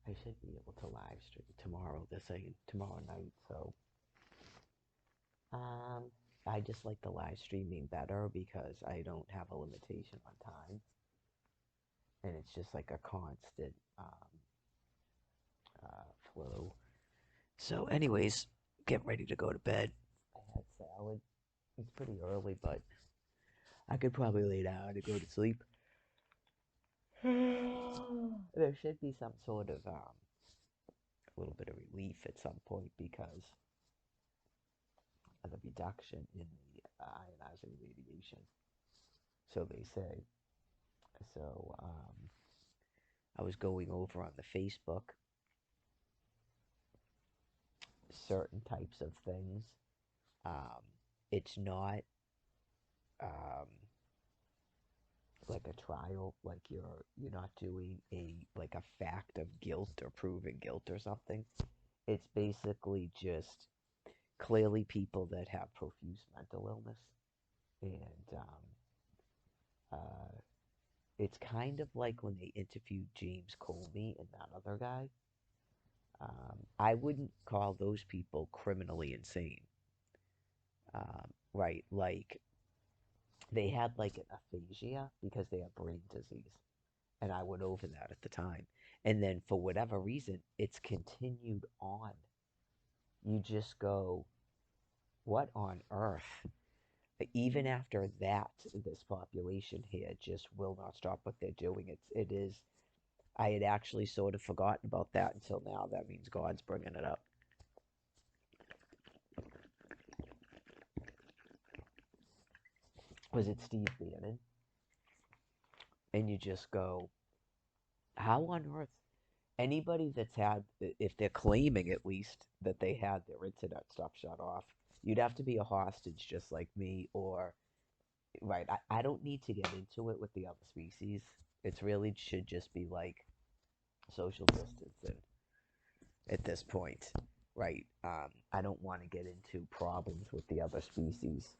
I should be able to live stream tomorrow. They're saying tomorrow night, so um, I just like the live streaming better because I don't have a limitation on time, and it's just like a constant flow. So, anyways, get ready to go to bed. I had salad. It's pretty early, but I could probably lay down and go to sleep. There should be some sort of a little bit of relief at some point because of the reduction in the ionizing radiation. So they say. So I was going over on the Facebook certain types of things. Um, it's not um, like a trial, like you're not doing a like a fact of guilt or proving guilt or something. It's basically just clearly people that have profuse mental illness, and it's kind of like when they interviewed James Comey and that other guy. I wouldn't call those people criminally insane, right? Like they had like an aphasia because they have brain disease, and I went over that at the time. And then for whatever reason, it's continued on. You just go, what on earth? Even after that, this population here just will not stop what they're doing. It is. I had actually sort of forgotten about that until now. That means God's bringing it up. Was it Steve Bannon? And you just go, how on earth? Anybody that's had, if they're claiming at least that they had their internet stuff shut off, you'd have to be a hostage just like me, or, right, I don't need to get into it with the other species. It's really should just be like social distancing at this point, right? I don't want to get into problems with the other species,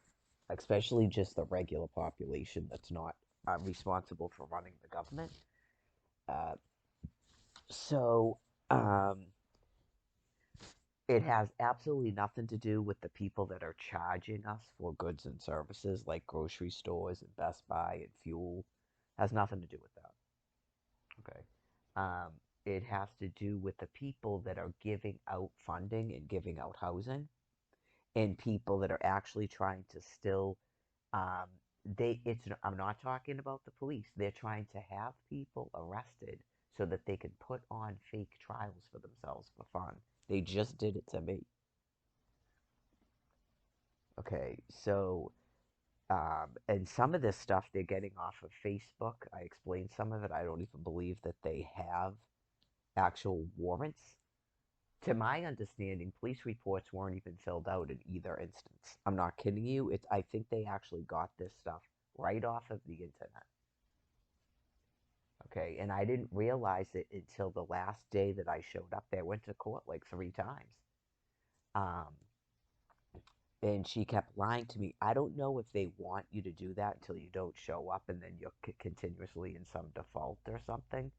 especially just the regular population that's not responsible for running the government. Uh, so, um, it has absolutely nothing to do with the people that are charging us for goods and services like grocery stores and Best Buy and fuel. Has nothing to do with that. Okay. Um, it has to do with the people that are giving out funding and giving out housing, and people that are actually trying to still um, I'm not talking about the police. They're trying to have people arrested so that they can put on fake trials for themselves for fun. They just did it to me. Okay, so and some of this stuff they're getting off of Facebook. I explained some of it. I don't even believe that they have actual warrants. To my understanding, police reports weren't even filled out in either instance. I'm not kidding you. I think they actually got this stuff right off of the internet. Okay, and I didn't realize it until the last day that I showed up there. I went to court like 3 times. Um, and she kept lying to me. I don't know if they want you to do that until you don't show up and then you're continuously in some default or something.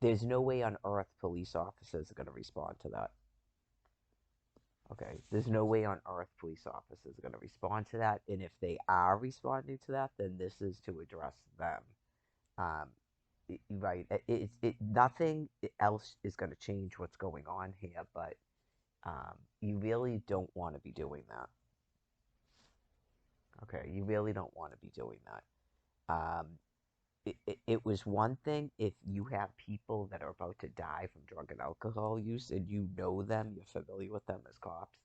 There's no way on earth police officers are going to respond to that. Okay, there's no way on earth police officers are going to respond to that. And if they are responding to that, then this is to address them. Um, right. Nothing else is going to change what's going on here, but you really don't want to be doing that. Okay, you really don't want to be doing that. It was one thing if you have people that are about to die from drug and alcohol use and you know them, you're familiar with them as cops,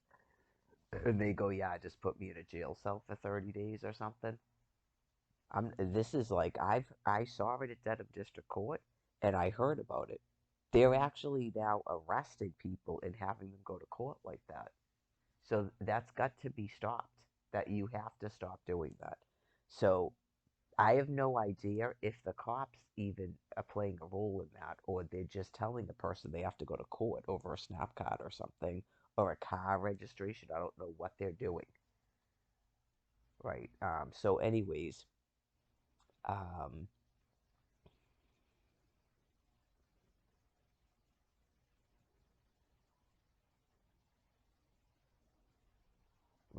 and they go, "Yeah, just put me in a jail cell for 30 days or something." This is like I saw it at Dedham District Court, and I heard about it. They're actually now arresting people and having them go to court like that. So that's got to be stopped. That you have to stop doing that. So I have no idea if the cops even are playing a role in that, or they're just telling the person they have to go to court over a snap card or something, or a car registration. I don't know what they're doing, right? So, anyways, um,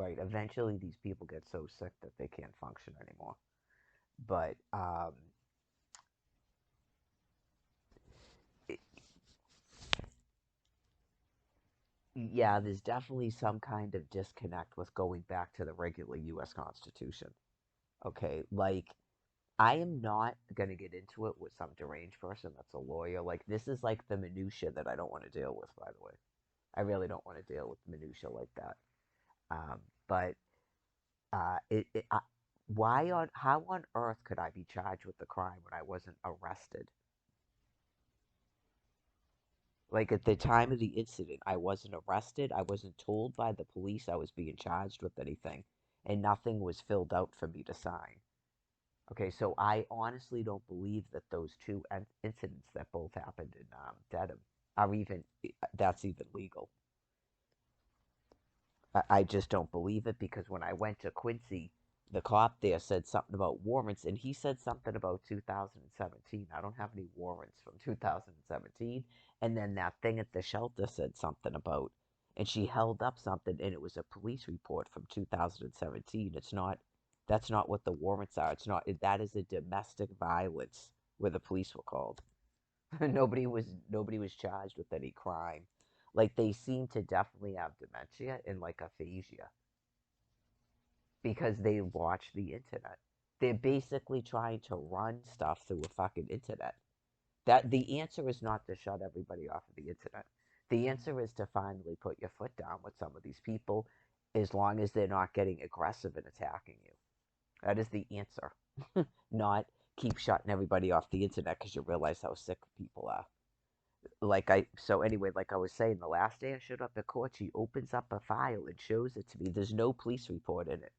right. Eventually, these people get so sick that they can't function anymore. But it, yeah, there's definitely some kind of disconnect with going back to the regular U.S. Constitution. Okay, like I am not gonna get into it with some deranged person that's a lawyer. Like this is like the minutia that I don't want to deal with. By the way, I really don't want to deal with minutia like that. But why on how on earth could I be charged with the crime when I wasn't arrested? Like at the time of the incident, I wasn't arrested. I wasn't told by the police I was being charged with anything, and nothing was filled out for me to sign. Okay, so I honestly don't believe that those two incidents that both happened in Dedham are even that's even legal. I just don't believe it because when I went to Quincy, the cop there said something about warrants, and he said something about 2017. I don't have any warrants from 2017. And then that thing at the shelter said something about, and she held up something, and it was a police report from 2017. It's not, that's not what the warrants are. It's not, that is a domestic violence where the police were called. Nobody was charged with any crime. Like they seem to definitely have dementia and like aphasia because they watch the internet. They're basically trying to run stuff through a fucking internet. That the answer is not to shut everybody off of the internet. The answer is to finally put your foot down with some of these people as long as they're not getting aggressive and attacking you. That is the answer. Not keep shutting everybody off the internet because you realize how sick people are. So anyway, like I was saying, the last day I showed up at court, she opens up a file and shows it to me. There's no police report in it.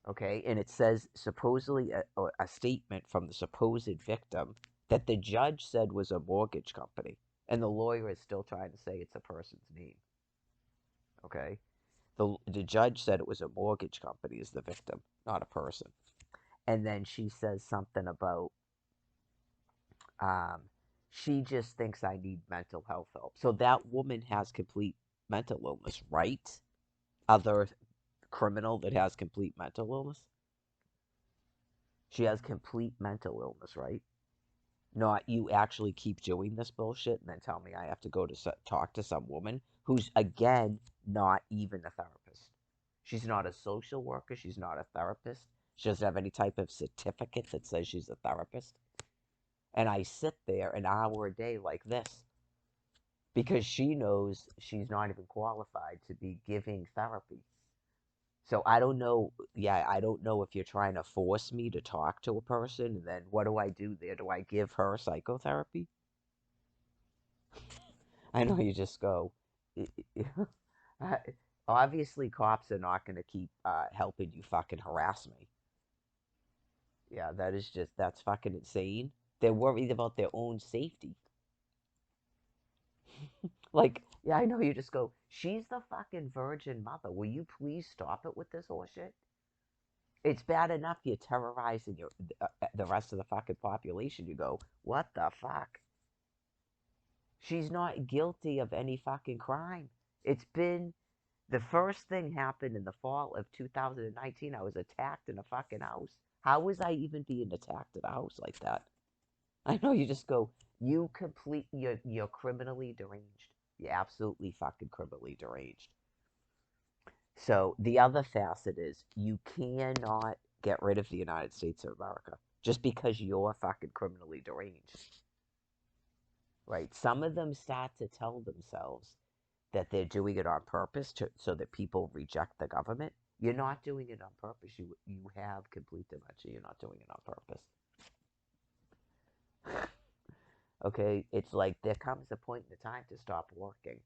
Okay, and it says supposedly a statement from the supposed victim that the judge said was a mortgage company, and the lawyer is still trying to say it's a person's name. Okay, the judge said it was a mortgage company as the victim, not a person. And then she says something about um, she just thinks I need mental health help. So that woman has complete mental illness, right? Other criminal that has complete mental illness. She has complete mental illness, right? Not you actually keep doing this bullshit and then tell me I have to go to talk to some woman who's again not even a therapist. She's not a social worker. She's not a therapist. She doesn't have any type of certificate that says she's a therapist. And I sit there an hour a day like this because she knows she's not even qualified to be giving therapy. So I don't know. Yeah, I don't know if you're trying to force me to talk to a person, and then what do I do there? Do I give her psychotherapy? I know you just go. Obviously, cops are not going to keep helping you fucking harass me. Yeah, that's fucking insane. They're worried about their own safety. Like, yeah, I know you just go, she's the fucking virgin mother. Will you please stop it with this horseshit? It's bad enough you're terrorizing the rest of the fucking population. You go, what the fuck? She's not guilty of any fucking crime. It's been the first thing happened in the fall of 2019. I was attacked in a fucking house. How was I even being attacked at a house like that? I know you just go, you're criminally deranged. You're absolutely fucking criminally deranged. So the other facet is you cannot get rid of the United States of America just because you're fucking criminally deranged. Right? Some of them start to tell themselves that they're doing it on purpose so that people reject the government. You're not doing it on purpose. You have complete dementia. You're not doing it on purpose. Okay? It's like there comes a point in the time to stop working.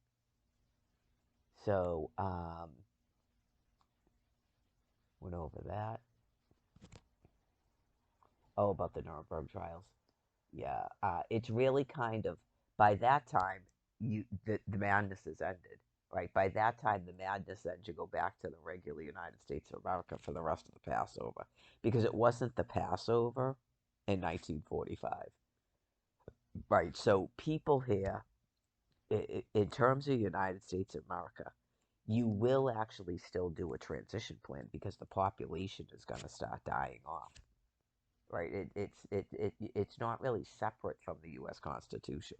So, went over that. Oh, about the Nuremberg trials. Yeah, it's really kind of by that time the madness has ended, right? By that time the madness ends. You go back to the regular United States of America for the rest of the Passover because it wasn't the Passover in 1945, right? So people here, in terms of United States of America, you will actually still do a transition plan because the population is going to start dying off, right? It's not really separate from the U.S. Constitution.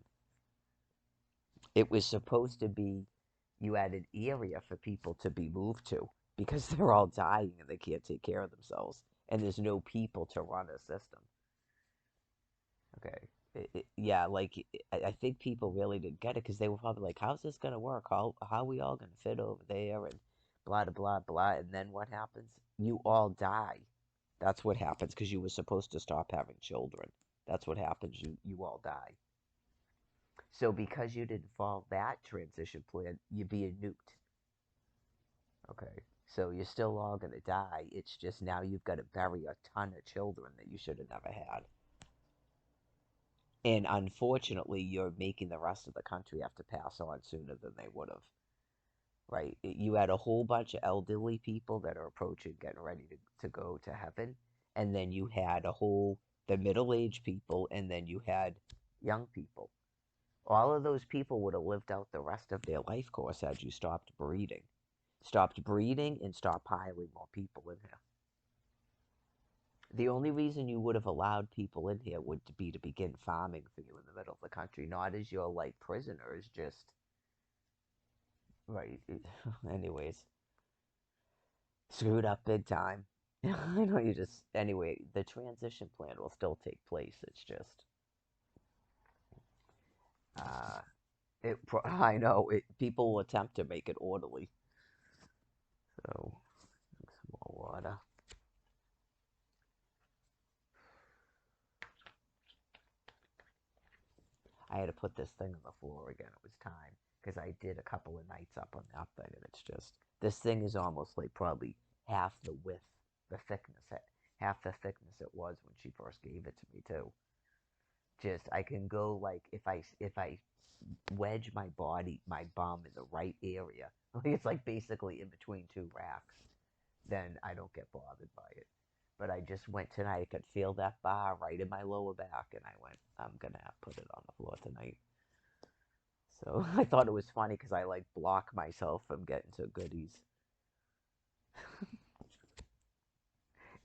It was supposed to be you had an area for people to be moved to because they're all dying and they can't take care of themselves, and there's no people to run a system. Okay. Yeah, like I think people really didn't get it because they were probably like, "How's this gonna work? How are we all gonna fit over there?" And blah blah blah blah. And then what happens? You all die. That's what happens because you were supposed to stop having children. That's what happens. You all die. So because you didn't follow that transition plan, you're being nuked. Okay. So you're still all gonna die. It's just now you've got to bury a ton of children that you should have never had. And unfortunately, you're making the rest of the country have to pass on sooner than they would have, right? You had a whole bunch of elderly people that are approaching, getting ready to go to heaven. And then you had the middle aged people, and then you had young people. All of those people would have lived out the rest of their life course had you stopped breeding. Stopped breeding and stopped piling more people in here. The only reason you would have allowed people in here would be to begin farming for you in the middle of the country, not as your like prisoners, just right. Anyways, screwed up big time. I know you just anyway. The transition plan will still take place. It's just, uh, I know it. People will attempt to make it orderly. So some more water. I had to put this thing on the floor again. It was time because I did a couple of nights up on that thing, and it's just this thing is almost like probably half the width, the thickness, half the thickness it was when she first gave it to me too. Just I can go like if I wedge my body, my bum in the right area, like it's like basically in between two racks, then I don't get bothered by it. But I just went tonight. I could feel that bar right in my lower back, and I went, I'm gonna have to put it on the floor tonight. So I thought it was funny because I like block myself from getting to goodies.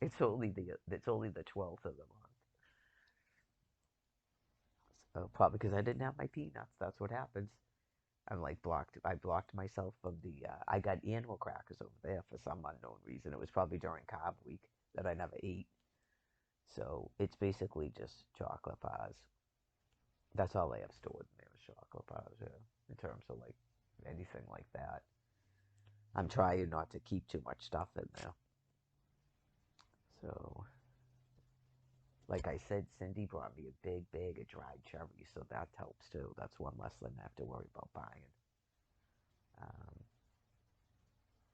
It's only the 12th of the month. So probably because I didn't have my peanuts. That's what happens. I'm like blocked. I blocked myself from the. I got animal crackers over there for some unknown reason. It was probably during Carb Week that I never ate. So it's basically just chocolate bars. That's all they have stored in there is chocolate bars. Yeah, in terms of like anything like that. I'm trying not to keep too much stuff in there. So, like I said, Cindy brought me a big bag of dried cherries, so that helps too. That's one less thing I have to worry about buying. Um,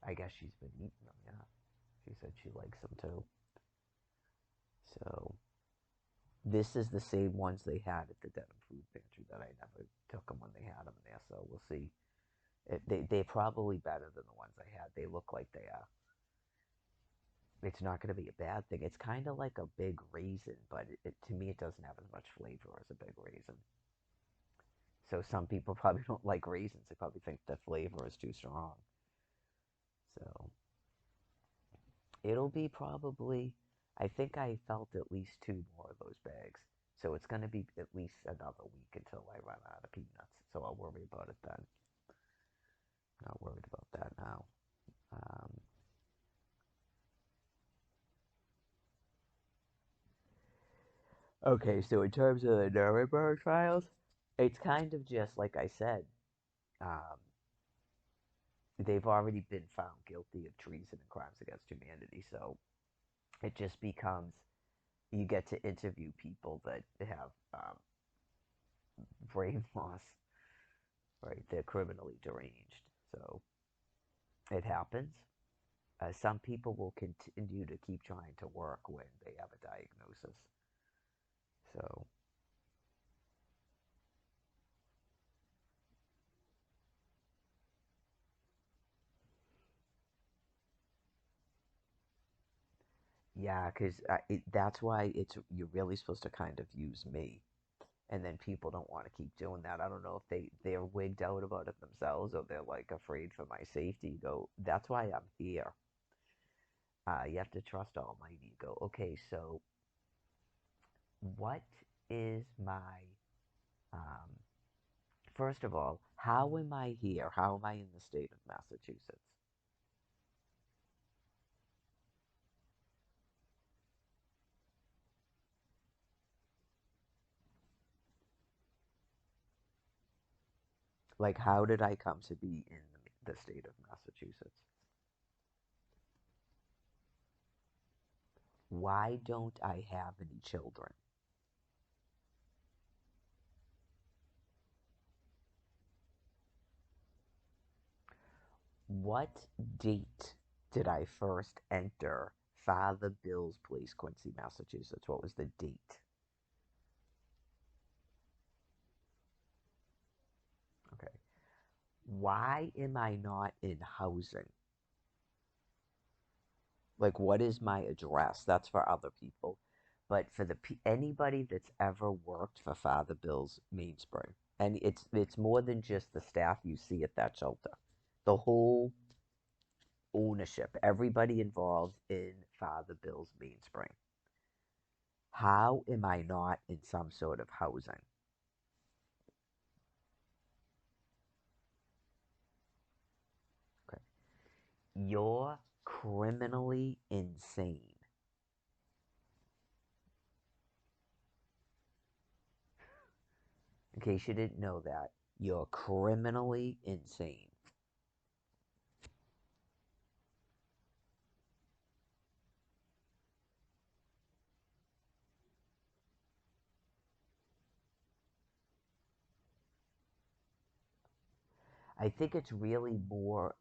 I guess she's been eating them, yeah. She said she likes them too. So, this is the same ones they had at the Denham Food Pantry that I never took them when they had them there, so we'll see. They're probably better than the ones I had. They look like they are. It's not going to be a bad thing. It's kind of like a big raisin, but to me, it doesn't have as much flavor as a big raisin. So some people probably don't like raisins. They probably think the flavor is too strong. So it'll be probably, I think I felt at least two more of those bags. So it's going to be at least another week until I run out of peanuts. So I'll worry about it then. Not worried about that now. Um, okay, so in terms of the Nuremberg trials, it's kind of just like I said. Um, they've already been found guilty of treason and crimes against humanity. So it just becomes you get to interview people that have brain loss, right? They're criminally deranged. So it happens. Some people will continue to keep trying to work when they have a diagnosis. So, yeah, because that's why you're really supposed to kind of use me and then people don't want to keep doing that. I don't know if they're wigged out about it themselves or they're like afraid for my safety. You go, that's why I'm here. You have to trust Almighty. You go, okay, so what is my um, first of all, how am I here? How am I in the state of Massachusetts? Like, how did I come to be in the state of Massachusetts? Why don't I have any children? What date did I first enter Father Bill's place, Quincy, Massachusetts? What was the date? Okay. Why am I not in housing? Like, what is my address? That's for other people. But for anybody that's ever worked for Father Bill's Mainspring, and it's more than just the staff you see at that shelter. The whole ownership, everybody involved in Father Bill's Mainspring. How am I not in some sort of housing? Okay. You're criminally insane. In case you didn't know that, you're criminally insane. I think it's really more,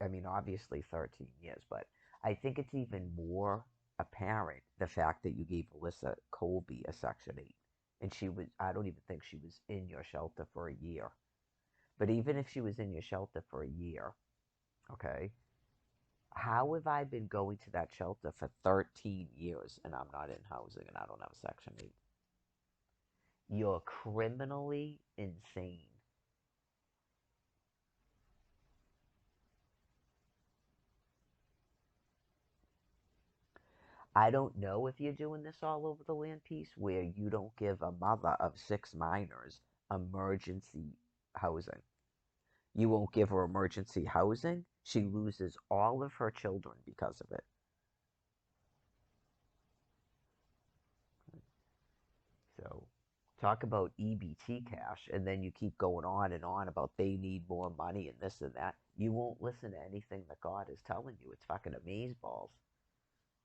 I mean, obviously 13 years, but I think it's even more apparent the fact that you gave Alyssa Colby a Section 8. And she was, I don't even think she was in your shelter for a year. But even if she was in your shelter for a year, okay, how have I been going to that shelter for 13 years and I'm not in housing and I don't have a Section 8? You're criminally insane. I don't know if you're doing this all over the land piece where you don't give a mother of six minors emergency housing. You won't give her emergency housing. She loses all of her children because of it. So, talk about EBT cash, and then you keep going on and on about they need more money and this and that. You won't listen to anything that God is telling you. It's fucking amazeballs.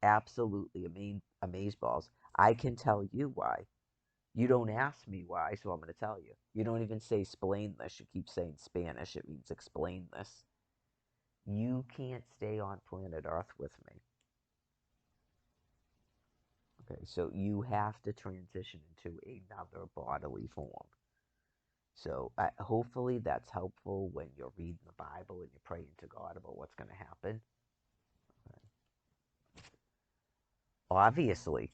Absolutely amazeballs. I can tell you why. You don't ask me why, so I'm going to tell you. You don't even say explain this. You keep saying Spanish. It means explain this. You can't stay on planet Earth with me. Okay, so you have to transition into another bodily form. So hopefully that's helpful when you're reading the Bible and you're praying to God about what's going to happen. Okay. Obviously,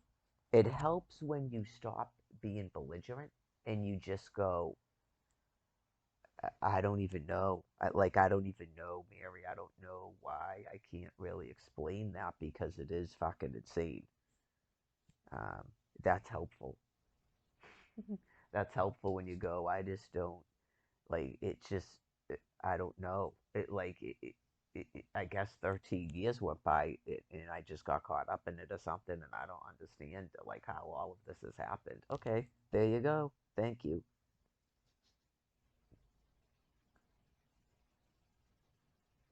it helps when you stop being belligerent and you just go, I don't even know. I don't even know, Mary. I don't know why. I can't really explain that because it is fucking insane. Um, that's helpful. That's helpful when you go, I just don't, like, it just, I don't know. I guess 13 years went by and I just got caught up in it or something and I don't understand, like, how all of this has happened. Okay, there you go. Thank you.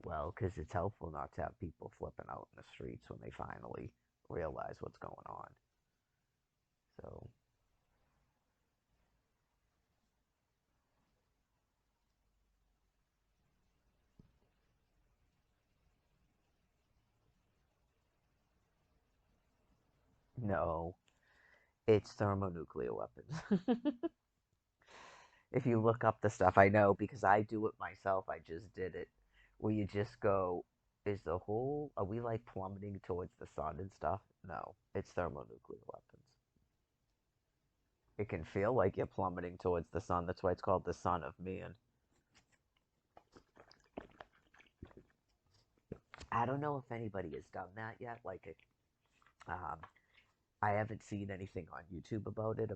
Well, because it's helpful not to have people flipping out in the streets when they finally realize what's going on. So, no, it's thermonuclear weapons. If you look up the stuff, I know because I do it myself. I just did it. Where you just go, are we like plummeting towards the sun and stuff? No, it's thermonuclear weapons. It can feel like you're plummeting towards the sun. That's why it's called the Son of Man. I don't know if anybody has done that yet. Um, I haven't seen anything on YouTube about it.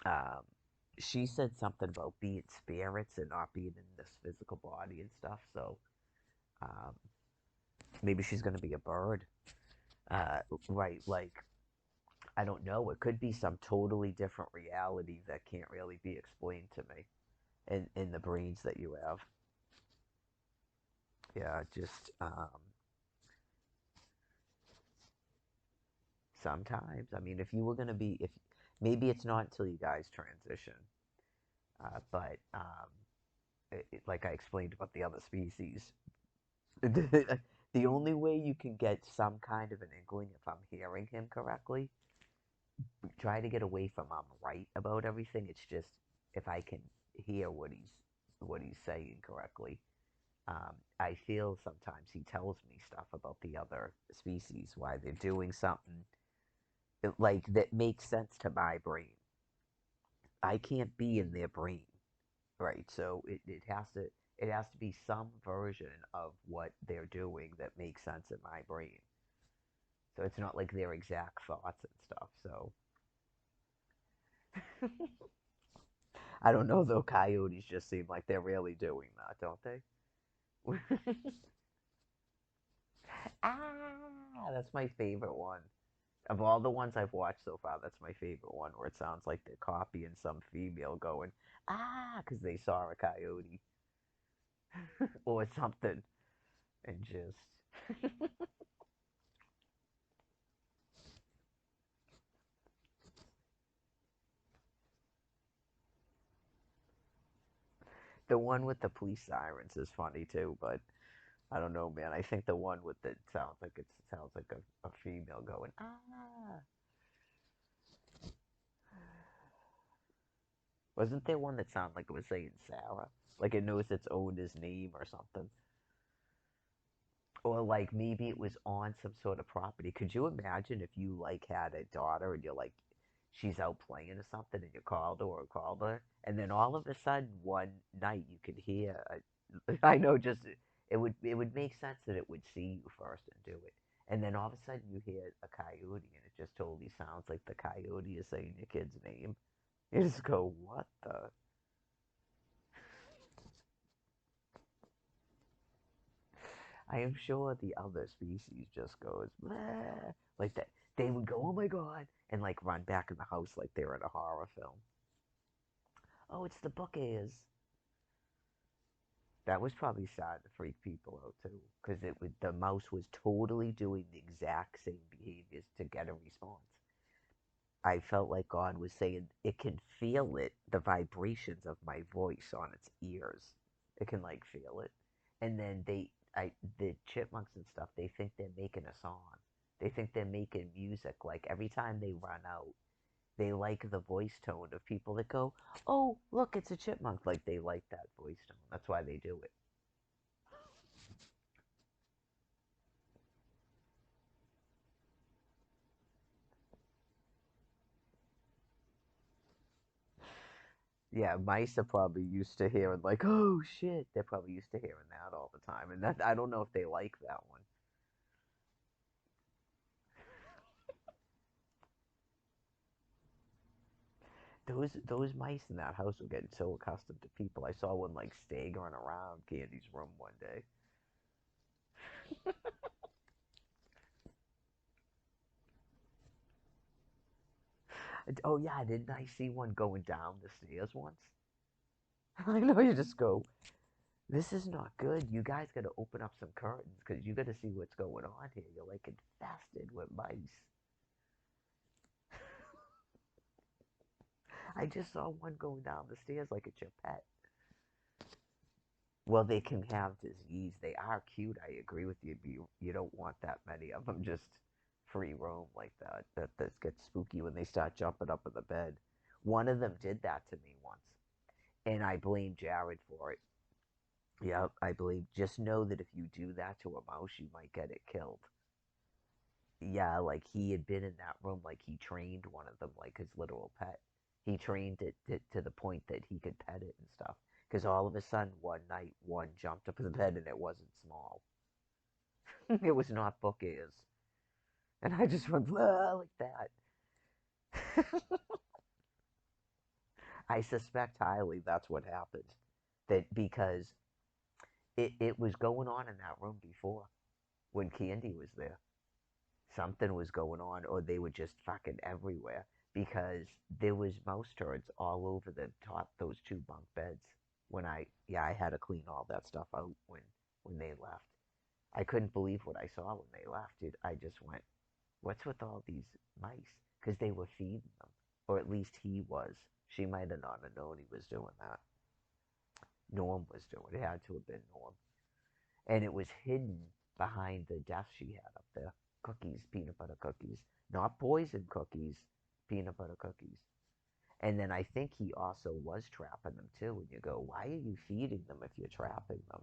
Um, she said something about being spirits and not being in this physical body and stuff. So um, maybe she's gonna be a bird. Right? Like I don't know. It could be some totally different reality that can't really be explained to me in the brains that you have. Yeah, just sometimes. I mean, if you were gonna be, if maybe it's not until you guys transition, but like I explained about the other species, the only way you can get some kind of an inkling, if I'm hearing him correctly, try to get away from I'm right about everything. It's just if I can hear what he's saying correctly. I feel sometimes he tells me stuff about the other species, why they're doing something like that makes sense to my brain. I can't be in their brain, right? So it has to be some version of what they're doing that makes sense in my brain. So it's not like their exact thoughts and stuff. So I don't know though. Coyotes just seem like they're really doing that, don't they? That's my favorite one. Of all the ones I've watched so far, that's my favorite one where it sounds like they're copying some female going, because they saw a coyote or something and just. The one with the police sirens is funny too, but I don't know, man. I think the one with the sounds like a female going, ah. Wasn't there one that sounded like it was saying Sarah? Like it knows its owner's name or something. Or like maybe it was on some sort of property. Could you imagine if you like had a daughter and you're like she's out playing or something and you called her and then all of a sudden one night you could hear I know just it would make sense that it would see you first and do it. And then all of a sudden you hear a coyote and it just totally sounds like the coyote is saying your kid's name. You just go, what the? I am sure the other species just goes "Bleh," like that. They would go, "Oh my god," and like run back in the house like they were in a horror film. Oh, it's the book ears. That was probably sad to freak people out too, because the mouse was totally doing the exact same behaviors to get a response. I felt like God was saying it can feel it, the vibrations of my voice on its ears. It can like feel it. And then the chipmunks and stuff, they think they're making a song. They think they're making music. Like every time they run out, they like the voice tone of people that go, "Oh, look, it's a chipmunk." Like they like that voice tone. That's why they do it. Yeah, mice are probably used to hearing like, "Oh shit." They're probably used to hearing that all the time, and that I don't know if they like that one. Those mice in that house were getting so accustomed to people. I saw one like staggering around Candy's room one day. Oh yeah, didn't I see one going down the stairs once? I know you just go, this is not good. You guys got to open up some curtains because you got to see what's going on here. You're like infested with mice. I just saw one going down the stairs like it's your pet. Well, they can have disease. They are cute. I agree with you. You don't want that many of them just free roam like that. That gets spooky when they start jumping up in the bed. One of them did that to me once, and I blame Jared for it. Yeah, I believe. Just know that if you do that to a mouse, you might get it killed. Yeah, like he had been in that room, like he trained one of them like his literal pet. He trained it to the point that he could pet it and stuff. Because all of a sudden, one night, one jumped up in the bed and it wasn't small. It was not book ears. And I just went, "Blah," like that. I suspect highly that's what happened. That because it was going on in that room before when Candy was there. Something was going on, or they were just fucking everywhere because there was mouse turds all over the top those two bunk beds. When I had to clean all that stuff out when they left. I couldn't believe what I saw when they left, dude. I just went, "What's with all these mice?" Because they were feeding them, or at least he was. She might have not have known he was doing that. Norm was doing it. It had to have been Norm, and it was hidden behind the desk she had up there. Cookies, peanut butter cookies, not poison cookies, peanut butter cookies. And then I think he also was trapping them too. And you go, why are you feeding them if you're trapping them?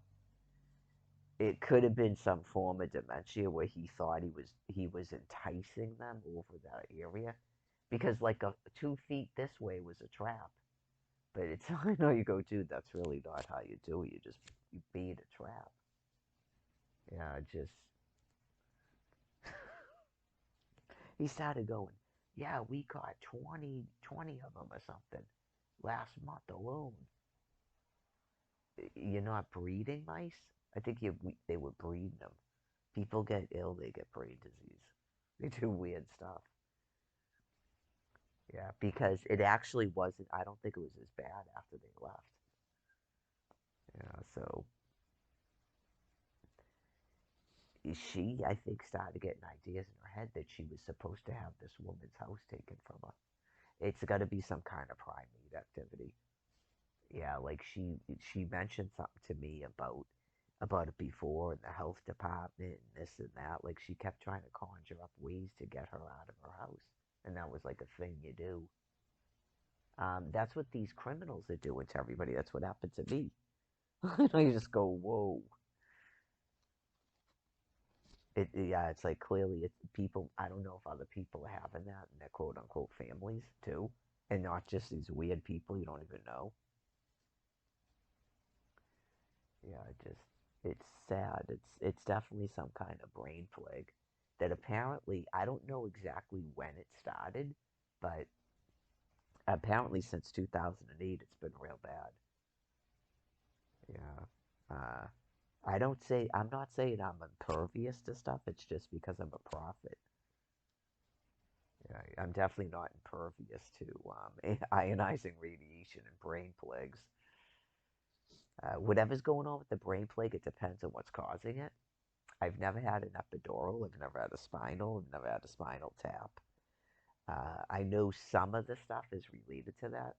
It could have been some form of dementia where he thought he was enticing them over that area, because like 2 feet this way was a trap. But it's I know you go, dude. That's really not how you do it. You bait a trap. Yeah, just he started going, yeah, we caught 20 of them or something last month alone. You're not breeding mice? I think they were breeding them. People get ill, they get brain disease. They do weird stuff. Yeah, because it actually wasn't, I don't think it was as bad after they left. Yeah, so she, I think, started getting ideas in her head that she was supposed to have this woman's house taken from her. It's got to be some kind of primate activity. Yeah, like she mentioned something to me about it before in the health department and this and that. Like she kept trying to conjure up ways to get her out of her house, and that was like a thing you do. That's what these criminals are doing to everybody. That's what happened to me. You just go, whoa. Yeah, it's like clearly it's people. I don't know if other people are having that in their quote unquote families too, and not just these weird people you don't even know. Yeah, it's sad. It's definitely some kind of brain plague that apparently I don't know exactly when it started, but apparently since 2008 it's been real bad. Yeah. Uh, I'm not saying I'm impervious to stuff. It's just because I'm a prophet. Yeah, I'm definitely not impervious to ionizing radiation and brain plagues. Whatever's going on with the brain plague, it depends on what's causing it. I've never had an epidural. I've never had a spinal. I've never had a spinal tap. I know some of the stuff is related to that.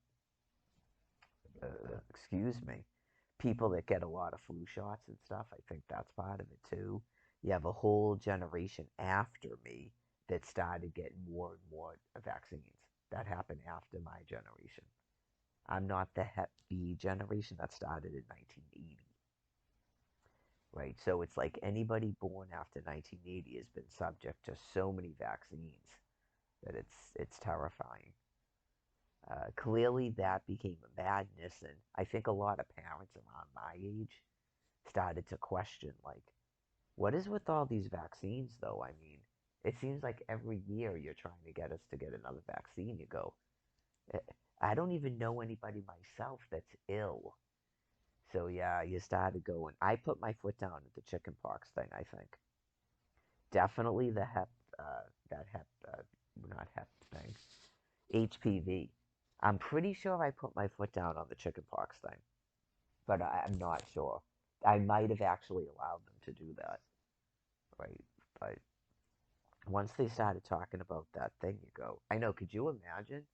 Excuse me. People that get a lot of flu shots and stuff, I think that's part of it too. You have a whole generation after me that started getting more and more vaccines. That happened after my generation. I'm not the Hep B generation that started in 1980, right? So it's like anybody born after 1980 has been subject to so many vaccines that it's terrifying. Clearly, that became a madness, and I think a lot of parents around my age started to question, like, what is with all these vaccines, though? I mean, it seems like every year you're trying to get us to get another vaccine. You go, "Eh, I don't even know anybody myself that's ill." So yeah, you started going. I put my foot down at the chickenpox thing. I think definitely the that hep, not hep thing, HPV. I'm pretty sure I put my foot down on the chickenpox thing, but I'm not sure. I might have actually allowed them to do that, right? But once they started talking about that thing, you go, I know, could you imagine?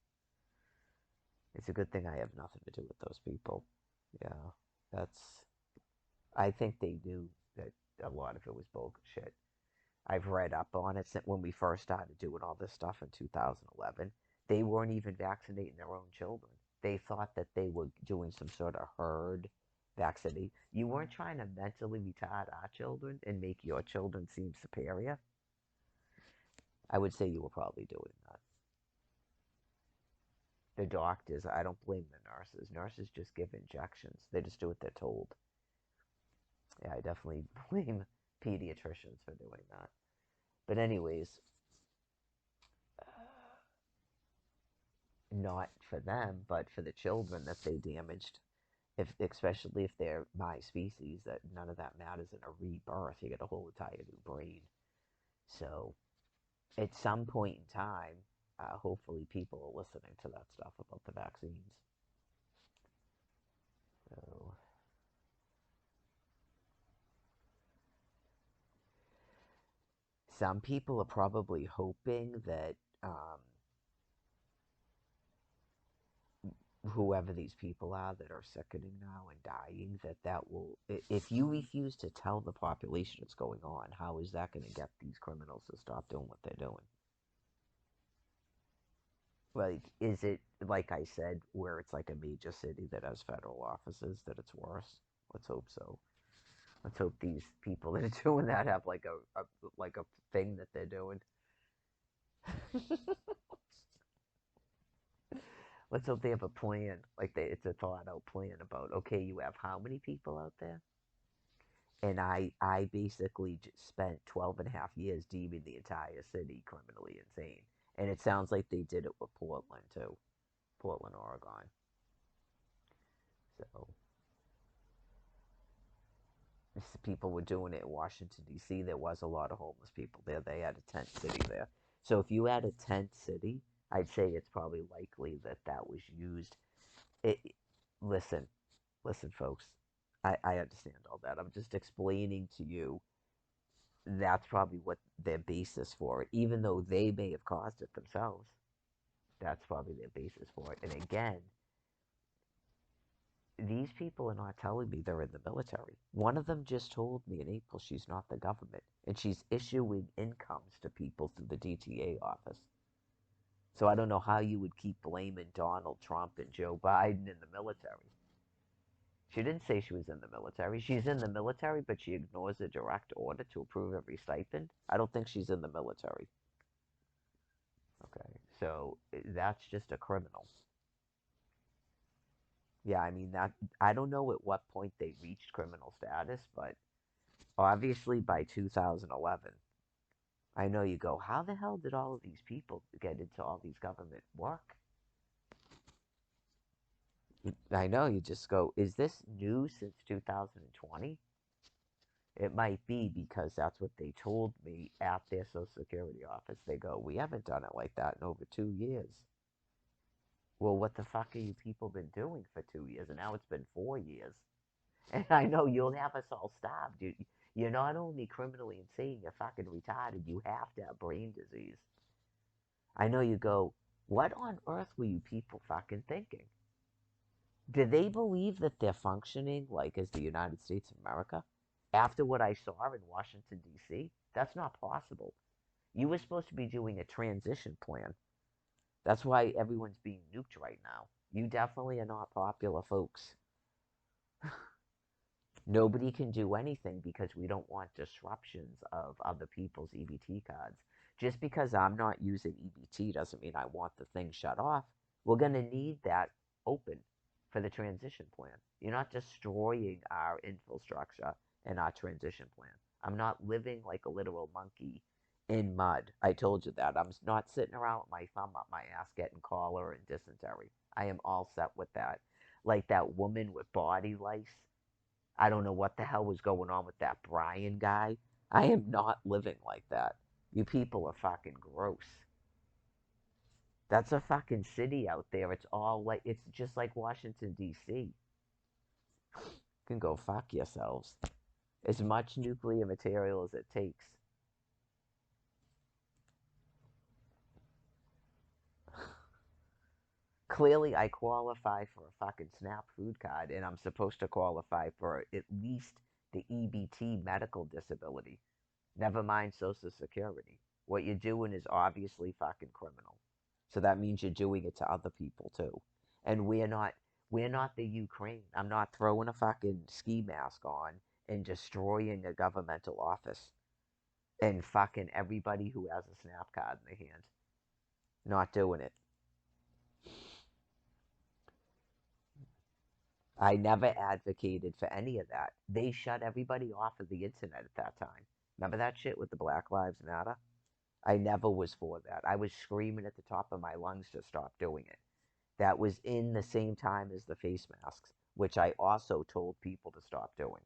It's a good thing I have nothing to do with those people. Yeah, that's, I think they knew that a lot of it was bullshit. I've read up on it since when we first started doing all this stuff in 2011. They weren't even vaccinating their own children. They thought that they were doing some sort of herd vaccination. You weren't trying to mentally retard our children and make your children seem superior. I would say you were probably doing that. The doctors, I don't blame the nurses. Nurses just give injections. They just do what they're told. Yeah, I definitely blame pediatricians for doing that. But anyways, not for them, but for the children that they damaged. If especially if they're my species, that none of that matters in a rebirth. You get a whole entire new brain. So at some point in time, hopefully people are listening to that stuff about the vaccines. So some people are probably hoping that whoever these people are that are sickening now and dying, that will, if you refuse to tell the population what's going on, how is that going to get these criminals to stop doing what they're doing? Like, is it, like I said, where it's like a major city that has federal offices, that it's worse? Let's hope so. Let's hope these people that are doing that have like a thing that they're doing. Let's hope they have a plan. Like it's a thought out plan about, okay, you have how many people out there? And I basically just spent 12 and a half years deeming the entire city criminally insane. And it sounds like they did it with Portland too. Portland, Oregon. So people were doing it in Washington D.C. There was a lot of homeless people there. They had a tent city there. So if you had a tent city, I'd say it's probably likely that that was used. It, listen, listen, folks. I understand all that. I'm just explaining to you that's probably what their basis for it, even though they may have caused it themselves. That's probably their basis for it. And again, these people are not telling me they're in the military. One of them just told me in April she's not the government, and she's issuing incomes to people through the DTA office. So I don't know how you would keep blaming Donald Trump and Joe Biden in the military. She didn't say she was in the military. She's in the military, but she ignores a direct order to approve every stipend. I don't think she's in the military. Okay, so that's just a criminal. Yeah, I mean that I don't know at what point they reached criminal status, but obviously by 2011. I know you go, how the hell did all of these people get into all these government work? I know you just go, is this new since 2020? It might be because that's what they told me at their Social Security office. They go, we haven't done it like that in over 2 years. Well, what the fuck are you people been doing for 2 years? And now it's been 4 years. And I know you'll have us all stopped. You're not only criminally insane, you're fucking retarded. You have to have brain disease. I know you go, what on earth were you people fucking thinking? Do they believe that they're functioning like as the United States of America? After what I saw in Washington, D.C., that's not possible. You were supposed to be doing a transition plan. That's why everyone's being nuked right now. You definitely are not popular, folks. Nobody can do anything because we don't want disruptions of other people's EBT cards. Just because I'm not using EBT doesn't mean I want the thing shut off. We're going to need that open for the transition plan. You're not destroying our infrastructure and our transition plan. I'm not living like a literal monkey in mud. I told you that. I'm not sitting around with my thumb up my ass getting cholera and dysentery. I am all set with that. Like that woman with body lice. I don't know what the hell was going on with that Brian guy. I am not living like that. You people are fucking gross. That's a fucking city out there. It's all like, it's just like Washington, D.C. You can go fuck yourselves. As much nuclear material as it takes. Clearly, I qualify for a fucking SNAP food card, and I'm supposed to qualify for at least the EBT medical disability. Never mind Social Security. What you're doing is obviously fucking criminal. So that means you're doing it to other people too. And we're not the Ukraine. I'm not throwing a fucking ski mask on and destroying a governmental office. And fucking everybody who has a snap card in their hand. Not doing it. I never advocated for any of that. They shut everybody off of the internet at that time. Remember that shit with the Black Lives Matter? I never was for that. I was screaming at the top of my lungs to stop doing it. That was in the same time as the face masks, which I also told people to stop doing.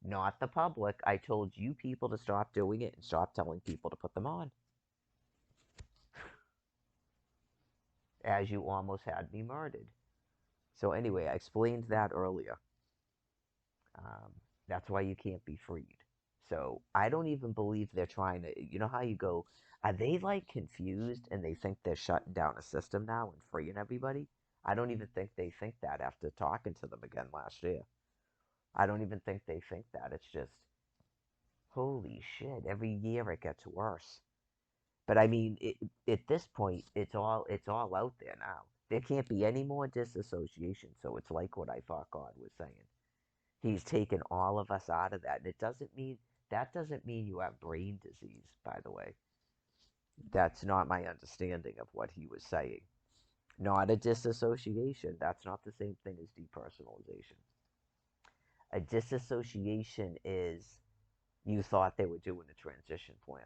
Not the public. I told you people to stop doing it and stop telling people to put them on. As you almost had me murdered. So, anyway, I explained that earlier. Um, that's why you can't be freed. So I don't even believe they're trying to. You know how you go? Are they like confused and they think they're shutting down a system now and freeing everybody? I don't even think they think that after talking to them again last year. I don't even think they think that. It's just holy shit. Every year it gets worse. But I mean, at this point, it's all out there now. There can't be any more disassociation. So it's like what I thought God was saying. He's taken all of us out of that. And that doesn't mean you have brain disease, by the way. That's not my understanding of what he was saying. Not a disassociation. That's not the same thing as depersonalization. A disassociation is you thought they were doing a transition plan.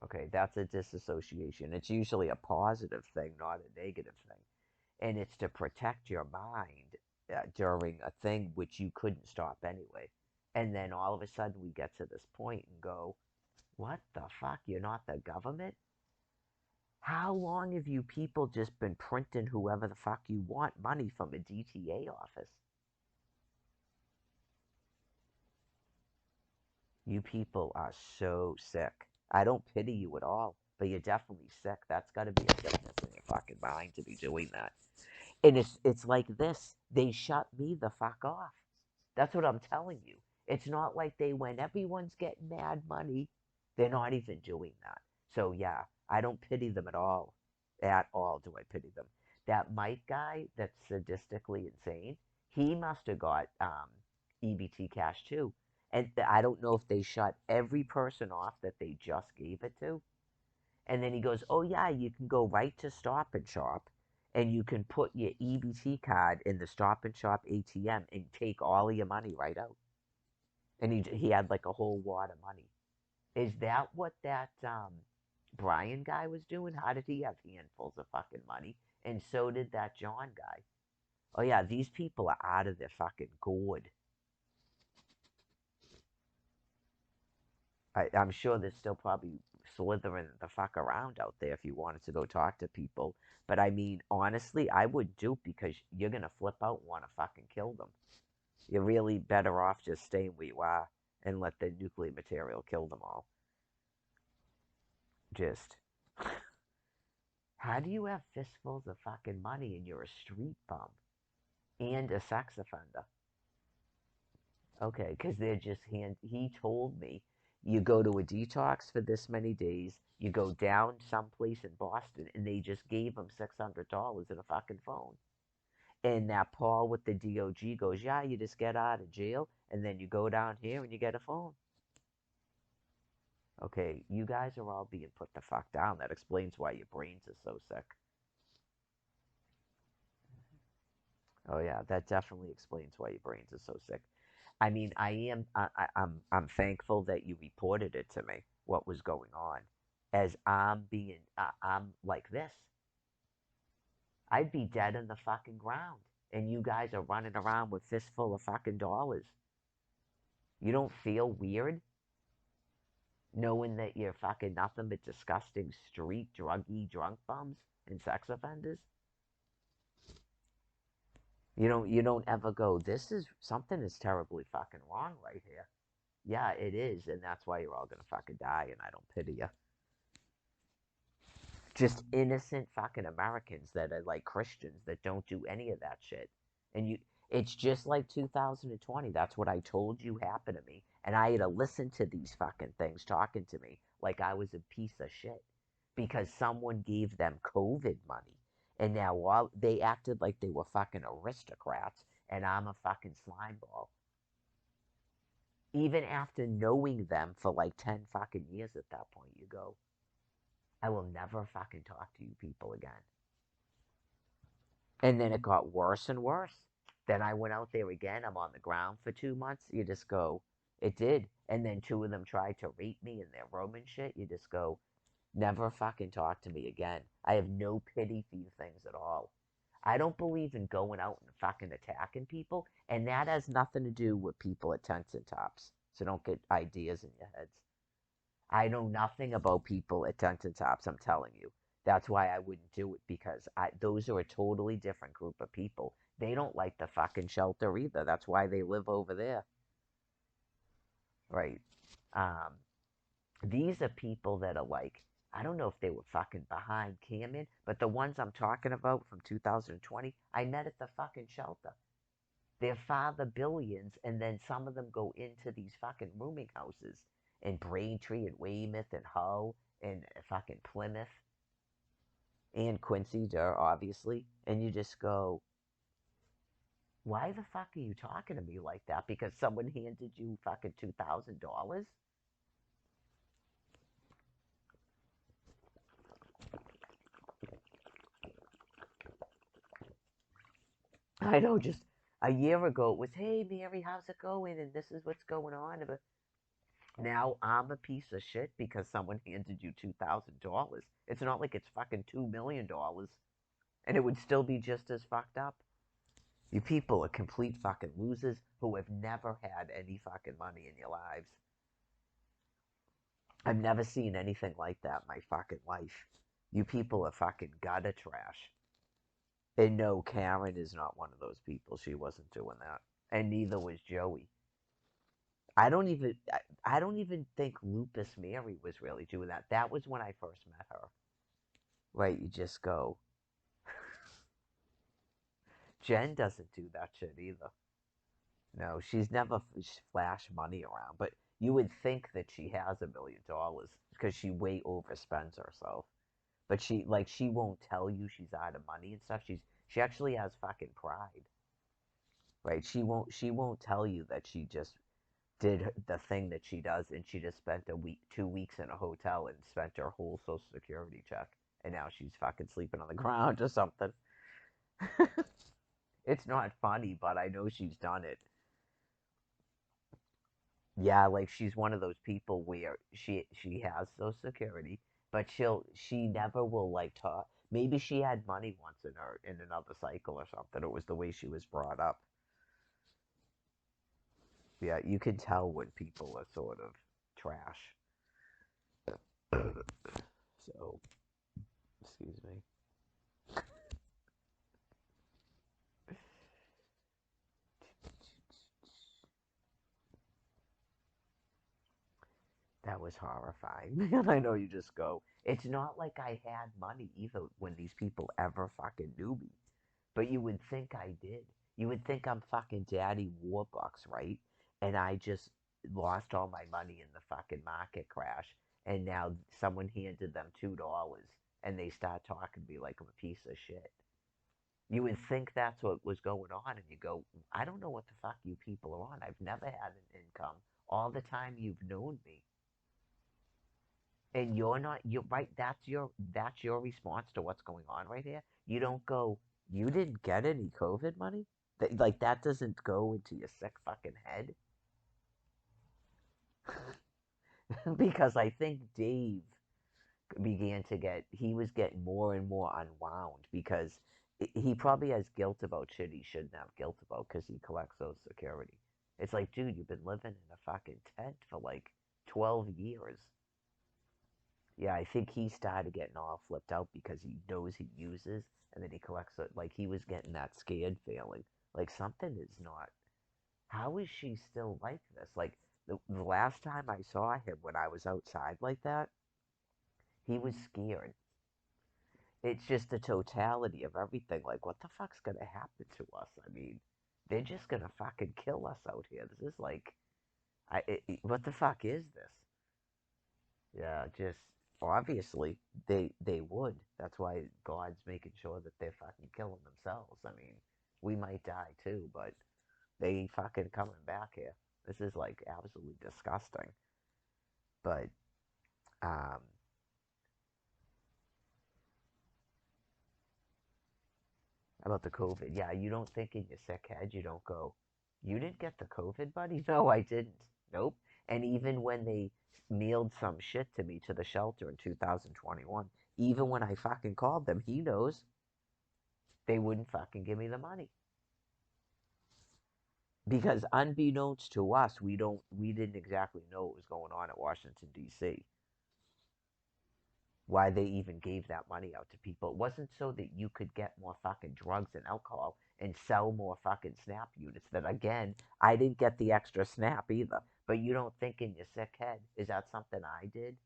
Okay, that's a disassociation. It's usually a positive thing, not a negative thing. And it's to protect your mind during a thing which you couldn't stop anyway. And then all of a sudden we get to this point and go, what the fuck? You're not the government? How long have you people just been printing whoever the fuck you want money from a DTA office? You people are so sick. I don't pity you at all, but you're definitely sick. That's got to be a sickness in your fucking mind to be doing that. And it's like this. They shut me the fuck off. That's what I'm telling you. It's not like they went, everyone's getting mad money. They're not even doing that. So yeah, I don't pity them at all. At all do I pity them. That Mike guy that's sadistically insane, he must have got EBT cash too. And I don't know if they shut every person off that they just gave it to. And then he goes, "Oh yeah, you can go right to Stop and Shop, and you can put your EBT card in the Stop and Shop ATM and take all of your money right out." And he had like a whole wad of money. Is that what that Brian guy was doing? How did he have handfuls of fucking money? And so did that John guy. Oh yeah, these people are out of their fucking gourd. I'm sure there's still probably slithering the fuck around out there if you wanted to go talk to people. But I mean, honestly, I would do because you're gonna flip out and want to fucking kill them. You're really better off just staying where you are and let the nuclear material kill them all. Just, how do you have fistfuls of fucking money and you're a street bum and a sex offender? Okay, because they're just hand. He told me you go to a detox for this many days, you go down someplace in Boston, and they just gave him $600 in a fucking phone. And that Paul with the DOG goes, yeah, you just get out of jail, and then you go down here and you get a phone. Okay, you guys are all being put the fuck down. That explains why your brains are so sick. Oh yeah, that definitely explains why your brains are so sick. I mean, I'm thankful that you reported it to me what was going on. As I'm like this, I'd be dead in the fucking ground, and you guys are running around with fistful of fucking dollars. You don't feel weird knowing that you're fucking nothing but disgusting street druggy drunk bums and sex offenders. You don't ever go, this is something is terribly fucking wrong right here. Yeah, it is, and that's why you're all gonna fucking die, and I don't pity you. Just innocent fucking Americans that are like Christians that don't do any of that shit. And it's just like 2020. That's what I told you happened to me. And I had to listen to these fucking things talking to me like I was a piece of shit because someone gave them COVID money. And now all they acted like they were fucking aristocrats, and I'm a fucking slimeball. Even after knowing them for like 10 fucking years at that point, you go, I will never fucking talk to you people again. And then it got worse and worse. Then I went out there again. I'm on the ground for 2 months. You just go, it did. And then two of them tried to rape me in their room and shit. You just go, never fucking talk to me again. I have no pity for you things at all. I don't believe in going out and fucking attacking people, and that has nothing to do with people at tents and tops. So don't get ideas in your heads. I know nothing about people at tents and tops, I'm telling you. That's why I wouldn't do it because those are a totally different group of people. They don't like the fucking shelter either. That's why they live over there, right? Um, these are people that are like, I don't know if they were fucking behind Cameron, but the ones I'm talking about from 2020, I met at the fucking shelter. Their father billions, and then some of them go into these fucking rooming houses in Braintree and Weymouth and Hull and fucking Plymouth and Quincy, Durr, obviously. And you just go, why the fuck are you talking to me like that? Because someone handed you fucking $2,000? I know, just a year ago it was, hey Mary, how's it going? And this is what's going on. But now I'm a piece of shit because someone handed you $2,000. It's not like it's fucking $2 million, and it would still be just as fucked up. You people are complete fucking losers who have never had any fucking money in your lives. I've never seen anything like that in my fucking life. You people are fucking gutter trash. And no, Karen is not one of those people. She wasn't doing that. And neither was Joey. I don't even think Lupus Mary was really doing that. That was when I first met her. Right, you just go. Jen doesn't do that shit either. No, she's never flashed money around, but you would think that she has $1 million because she way overspends herself. But she won't tell you she's out of money and stuff. She actually has fucking pride, right? She won't tell you that she just did the thing that she does, and she just spent a week, 2 weeks in a hotel and spent her whole Social Security check, and now she's fucking sleeping on the ground or something. It's not funny, but I know she's done it. Yeah, like she's one of those people where she has Social Security, but she never will like talk. Maybe she had money once in her in another cycle or something. It was the way she was brought up. Yeah, you can tell when people are sort of trash. So, excuse me. That was horrifying. Man, I know you just go. It's not like I had money either when these people ever fucking knew me. But you would think I did. You would think I'm fucking Daddy Warbucks, right? And I just lost all my money in the fucking market crash. And now someone handed them $2 and they start talking to me like I'm a piece of shit. You would think that's what was going on. And you go, I don't know what the fuck you people are on. I've never had an income all the time you've known me. And you're right, that's your response to what's going on right here. You don't go, you didn't get any COVID money? Like that doesn't go into your sick fucking head. Because I think Dave began to he was getting more and more unwound because he probably has guilt about shit he shouldn't have guilt about because he collects Social Security. It's like, dude, you've been living in a fucking tent for like 12 years. Yeah, I think he started getting all flipped out because he knows he uses and then he collects it. Like he was getting that scared feeling. Like something is not. How is she still like this? Like the last time I saw him when I was outside like that, he was scared. It's just the totality of everything. Like, what the fuck's gonna happen to us? I mean, they're just gonna fucking kill us out here. This is like, what the fuck is this? Yeah, just obviously they would. That's why God's making sure that they're fucking killing themselves. I mean, we might die too, but they fucking coming back here. This is like absolutely disgusting. But um, about the COVID, yeah, you don't think in your sick head, you don't go, you didn't get the COVID, buddy? No, I didn't. Nope. And even when they mailed some shit to me to the shelter in 2021, even when I fucking called them, he knows they wouldn't fucking give me the money. Because unbeknownst to us, we didn't exactly know what was going on at Washington D.C. Why they even gave that money out to people. It wasn't so that you could get more fucking drugs and alcohol and sell more fucking SNAP units. That again, I didn't get the extra SNAP either. But you don't think in your sick head, is that something I did?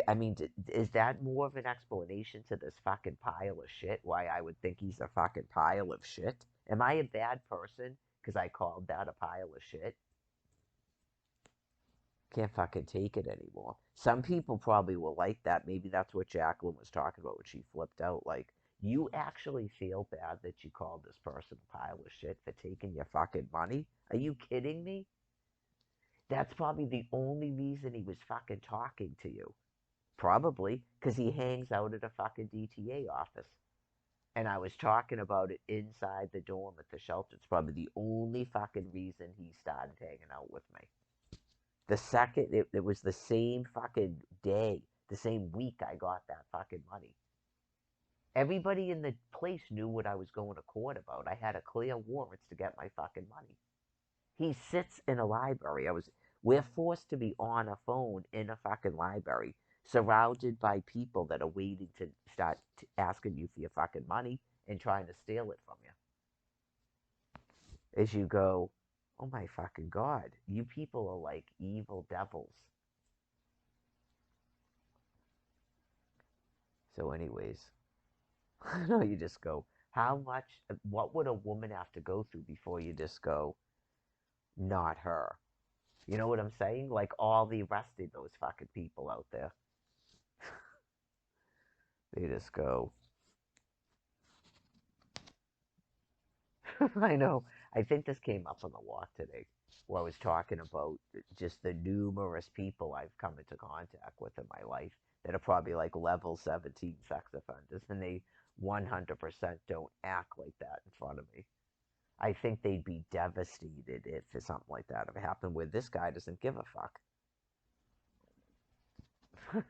I mean, is that more of an explanation to this fucking pile of shit? Why I would think he's a fucking pile of shit? Am I a bad person because I called that a pile of shit? Can't fucking take it anymore. Some people probably will like that. Maybe that's what Jacqueline was talking about when she flipped out. Like, you actually feel bad that you called this person a pile of shit for taking your fucking money? Are you kidding me? That's probably the only reason he was fucking talking to you. Probably because he hangs out at a fucking DTA office. And I was talking about it inside the dorm at the shelter. It's probably the only fucking reason he started hanging out with me. The second it was the same fucking day, the same week I got that fucking money. Everybody in the place knew what I was going to court about. I had a clear warrants to get my fucking money. He sits in a library. We're forced to be on a phone in a fucking library, surrounded by people that are waiting to start asking you for your fucking money and trying to steal it from you. As you go, oh my fucking god, you people are like evil devils. So, anyways, no, you just go, how much, what would a woman have to go through before you just go, not her? You know what I'm saying? Like all the arrested those fucking people out there. They just go, I know. I think this came up on the walk today where I was talking about just the numerous people I've come into contact with in my life that are probably like level 17 sex offenders, and they 100% don't act like that in front of me. I think they'd be devastated if something like that ever happened where this guy doesn't give a fuck.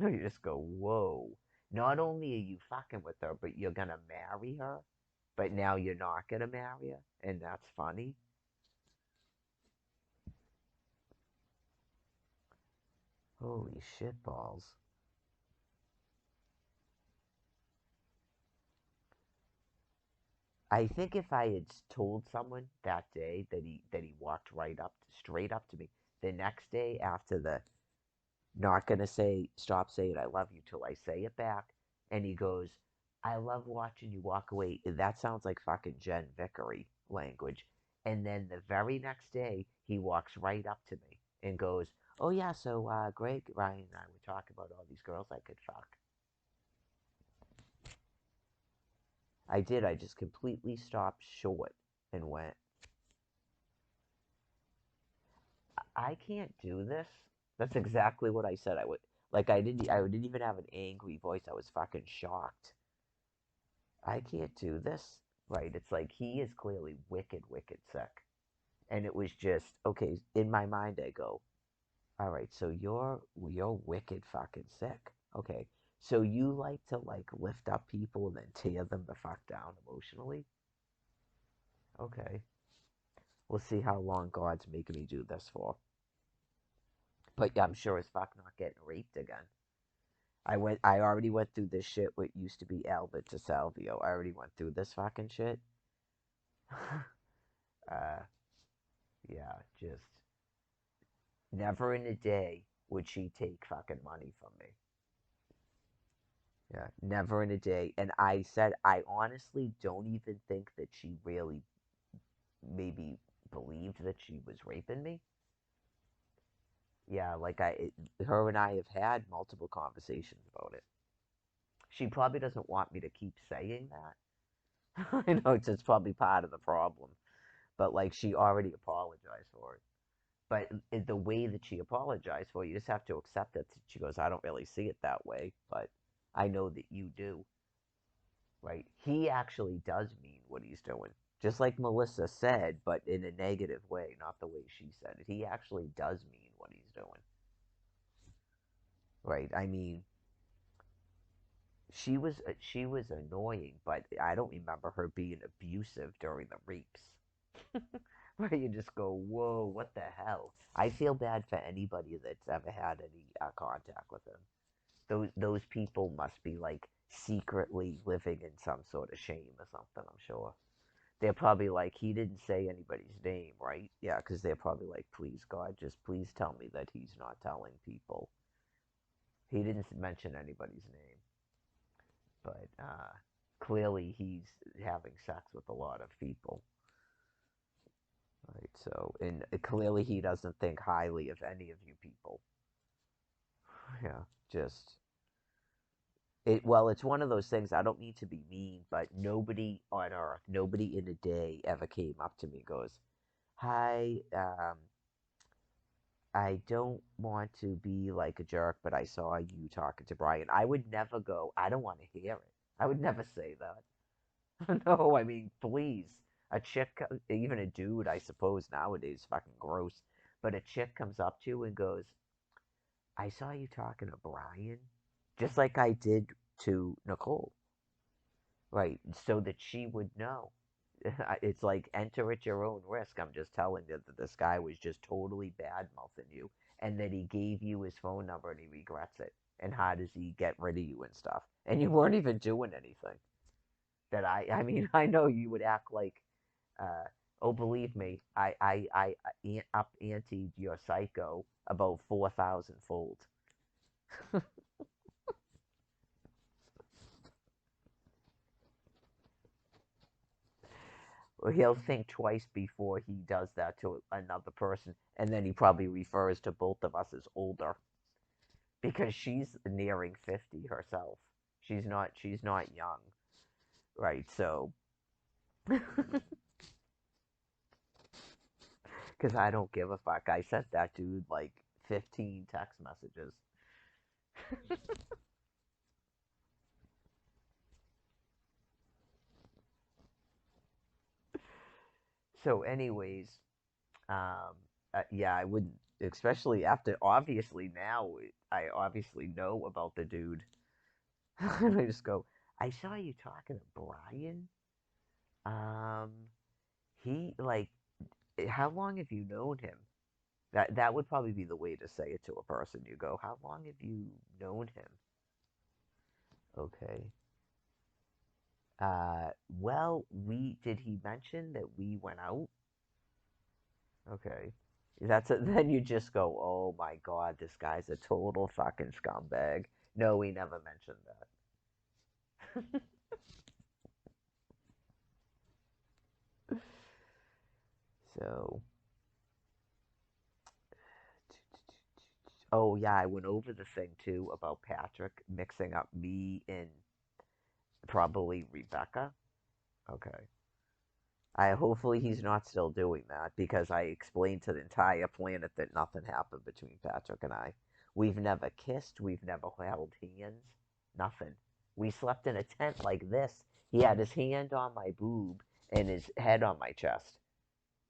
You just go, whoa. Not only are you fucking with her, but you're gonna marry her, but now you're not gonna marry her, and that's funny. Holy shit balls. I think if I had told someone that day that he walked right up straight up to me, the next day after the not gonna say stop saying I love you till I say it back, and he goes, I love watching you walk away. That sounds like fucking Jen Vickery language. And then the very next day, he walks right up to me and goes, oh yeah, so Greg, Ryan, and I were talking about all these girls I could fuck. I did. I just completely stopped short and went, I can't do this. That's exactly what I said I would. Like I didn't even have an angry voice. I was fucking shocked. I can't do this. Right. It's like he is clearly wicked, wicked sick. And it was just, okay, in my mind I go, all right, so you're wicked fucking sick. Okay. So you like to like lift up people and then tear them the fuck down emotionally? Okay. We'll see how long God's making me do this for. But yeah, I'm sure as fuck not getting raped again. I already went through this shit what used to be Albert to Salvio. I already went through this fucking shit. uh yeah, just never in a day would she take fucking money from me. Yeah, never in a day. And I said I honestly don't even think that she really maybe believed that she was raping me. Yeah, like her and I have had multiple conversations about it. She probably doesn't want me to keep saying that. I know it's probably part of the problem. but like she already apologized for it. But the way that she apologized for it, you just have to accept it. She goes, I don't really see it that way, but I know that you do, right? He actually does mean what he's doing. Just like Melissa said, but in a negative way, not the way she said it. He actually does mean what he's doing, right? I mean, she was annoying, but I don't remember her being abusive during the rapes. Where you just go, whoa, what the hell? I feel bad for anybody that's ever had any contact with him. Those people must be like secretly living in some sort of shame or something. I'm sure they're probably like, he didn't say anybody's name, right? Yeah, because they're probably like, please God, just please tell me that he's not telling people. He didn't mention anybody's name, but clearly he's having sex with a lot of people. Right, so, and clearly he doesn't think highly of any of you people. Yeah, just well, it's one of those things. I don't mean to be mean, but nobody on earth, nobody in a day ever came up to me and goes, "Hi, I don't want to be like a jerk, but I saw you talking to Brian." I would never go, "I don't want to hear it." I would never say that. No, I mean, please. A chick, even a dude, I suppose nowadays, fucking gross. But a chick comes up to you and goes, I saw you talking to Brian, just like I did to Nicole, right? So that she would know. It's like enter at your own risk. I'm just telling you that this guy was just totally bad mouthing you, and that he gave you his phone number and he regrets it. And how does he get rid of you and stuff? And you weren't even doing anything. I mean, I know you would act like, uh, oh, believe me, I up anteed your psycho about 4,000 fold. Or he'll think twice before he does that to another person, and then he probably refers to both of us as older because she's nearing 50 herself. She's not young, right? So, because I don't give a fuck. I sent that dude like 15 text messages. So, anyways, yeah, I wouldn't, especially after obviously now I obviously know about the dude. And I just go, I saw you talking to Brian. Um, he like, how long have you known him? That would probably be the way to say it to a person. You go, how long have you known him? Okay. Well, we did he mention that we went out? Okay. Then you just go, oh my God, this guy's a total fucking scumbag. No, we never mentioned that. So, oh yeah, I went over the thing too about Patrick mixing up me and probably Rebecca. Okay. I hopefully he's not still doing that because I explained to the entire planet that nothing happened between Patrick and I. We've never kissed, we've never held hands, nothing. We slept in a tent like this. He had his hand on my boob and his head on my chest.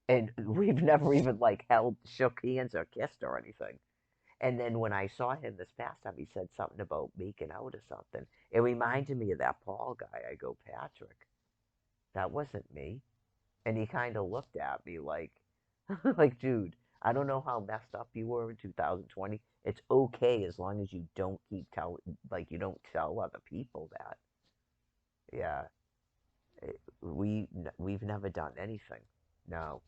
And we've never even like held, shook hands or kissed or anything. And then when I saw him this past time, he said something about making out or something. It reminded me of that Paul guy. I go, Patrick, that wasn't me. And he kind of looked at me like, like, dude, I don't know how messed up you were in 2020. It's okay as long as you don't keep telling, like, you don't tell other people that. Yeah, we've never done anything. No,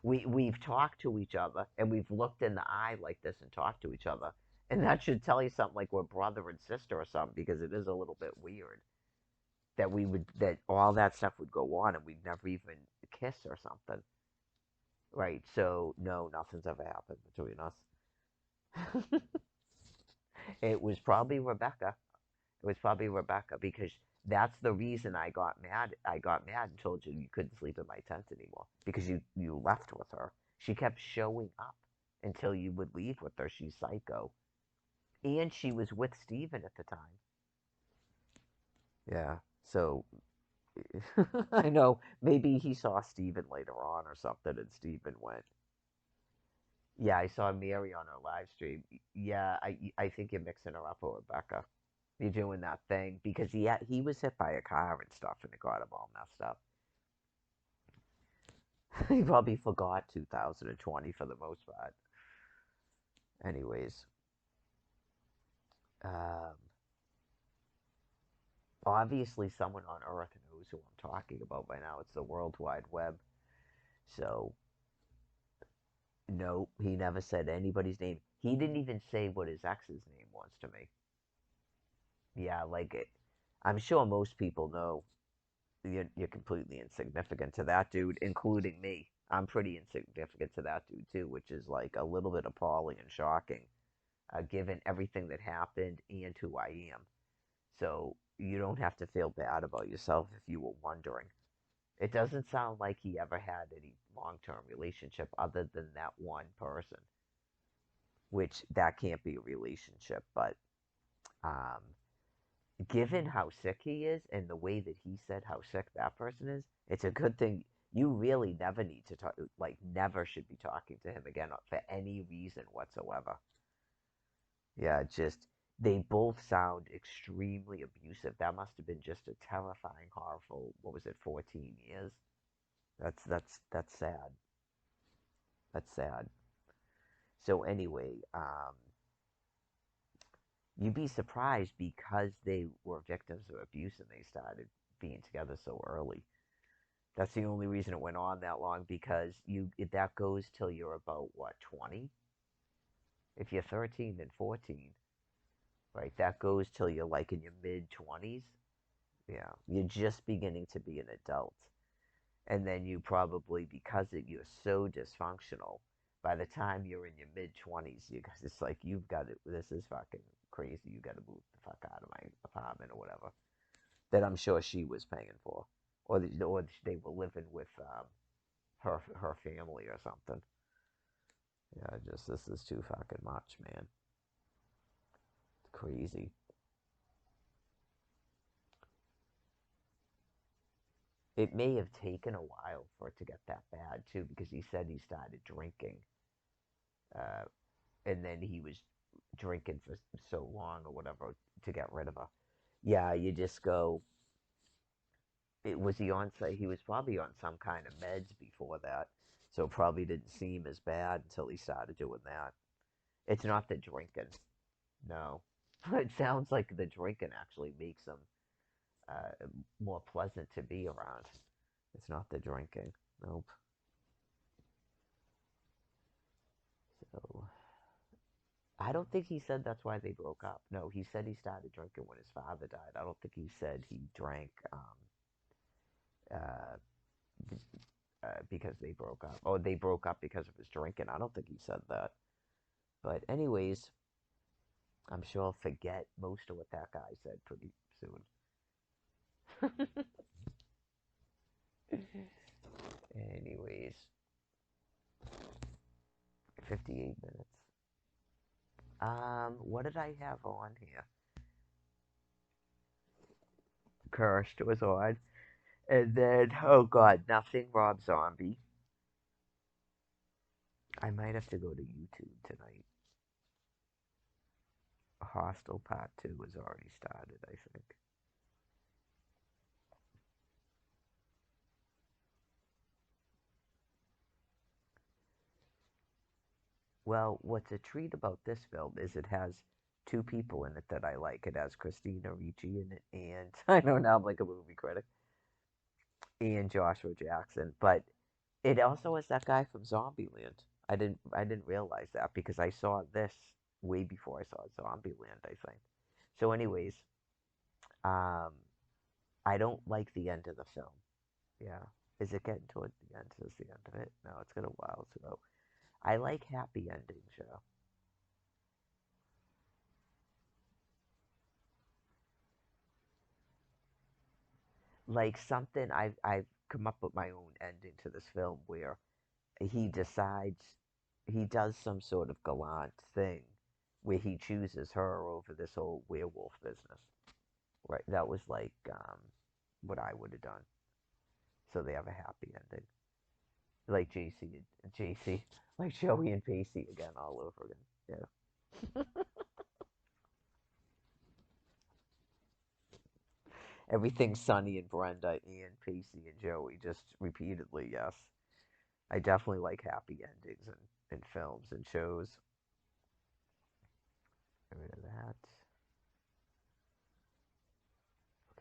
we've talked to each other and we've looked in the eye like this and talked to each other, and that should tell you something like we're brother and sister or something because it is a little bit weird that we would that all that stuff would go on and we'd never even kiss or something. Right. So no, nothing's ever happened between us. It was probably Rebecca. It was probably Rebecca because That's the reason I got mad. I got mad and told you you couldn't sleep in my tent anymore because you left with her. She kept showing up until you would leave with her. She's psycho, and she was with Steven at the time. Yeah. So I know maybe he saw Steven later on or something, and Steven went. Yeah, I saw Mary on her live stream. Yeah, I think you're mixing her up with Rebecca. You're doing that thing because he was hit by a car and stuff, and it got him all messed up. He probably forgot 2020 for the most part. Anyways, um, obviously someone on Earth knows who I'm talking about by now. It's the World Wide Web. So no, he never said anybody's name. He didn't even say what his ex's name was to me. Yeah, like it. I'm sure most people know you're completely insignificant to that dude, including me. I'm pretty insignificant to that dude too, which is like a little bit appalling and shocking, given everything that happened and who I am. So you don't have to feel bad about yourself if you were wondering. It doesn't sound like he ever had any long-term relationship other than that one person, which that can't be a relationship. But um, given how sick he is and the way that he said how sick that person is, it's a good thing. You really never need to talk, like, never should be talking to him again for any reason whatsoever. Yeah, just, they both sound extremely abusive. That must have been just a terrifying, horrible, what was it, 14 years? That's sad. That's sad. So anyway, you'd be surprised because they were victims of abuse and they started being together so early. That's the only reason it went on that long because that goes till you're about what, 20? If you're 13 and 14, right? That goes till you're like in your mid 20s. Yeah, you're just beginning to be an adult. And then you probably, because you're so dysfunctional, by the time you're in your mid 20s, it's like you've got it. This is fucking crazy. You got to move the fuck out of my apartment or whatever. That I'm sure she was paying for, or they were living with her family or something. Yeah, just this is too fucking much, man. It's crazy. It may have taken a while for it to get that bad too, because he said he started drinking, uh, and then he was drinking for so long or whatever to get rid of her. Yeah, you just go. It was he on? He was probably on some kind of meds before that, so it probably didn't seem as bad until he started doing that. It's not the drinking. No. It sounds like the drinking actually makes him uh, more pleasant to be around. It's not the drinking. Nope. So I don't think he said that's why they broke up. No, he said he started drinking when his father died. I don't think he said he drank uh, because they broke up. Oh, they broke up because of his drinking. I don't think he said that. But anyways, I'm sure I'll forget most of what that guy said pretty soon. Anyways, 58 minutes. What did I have on here? Cursed was on. And then, oh god, nothing Rob Zombie. I might have to go to YouTube tonight. Hostel Part 2 has already started, I think. Well, what's a treat about this film is it has two people in it that I like. It has Christina Ricci in it, and I know now I'm like a movie critic, and Joshua Jackson, but it also has that guy from Zombieland. I didn't realize that because I saw this way before I saw Zombieland, I think. So, anyways, um, I don't like the end of the film. Yeah, is it getting toward the end? Is the end of it? No, it's got a while to go. I like happy endings, Joe. like something I've come up with my own ending to this film where he decides he does some sort of gallant thing where he chooses her over this whole werewolf business. Right, that was like what I would have done. So they have a happy ending, like JC, like Joey and Pacey again, all over again. Yeah, everything Sunny and Brenda and Pacey and Joey just repeatedly. Yes, I definitely like happy endings in films and shows. Get rid of that.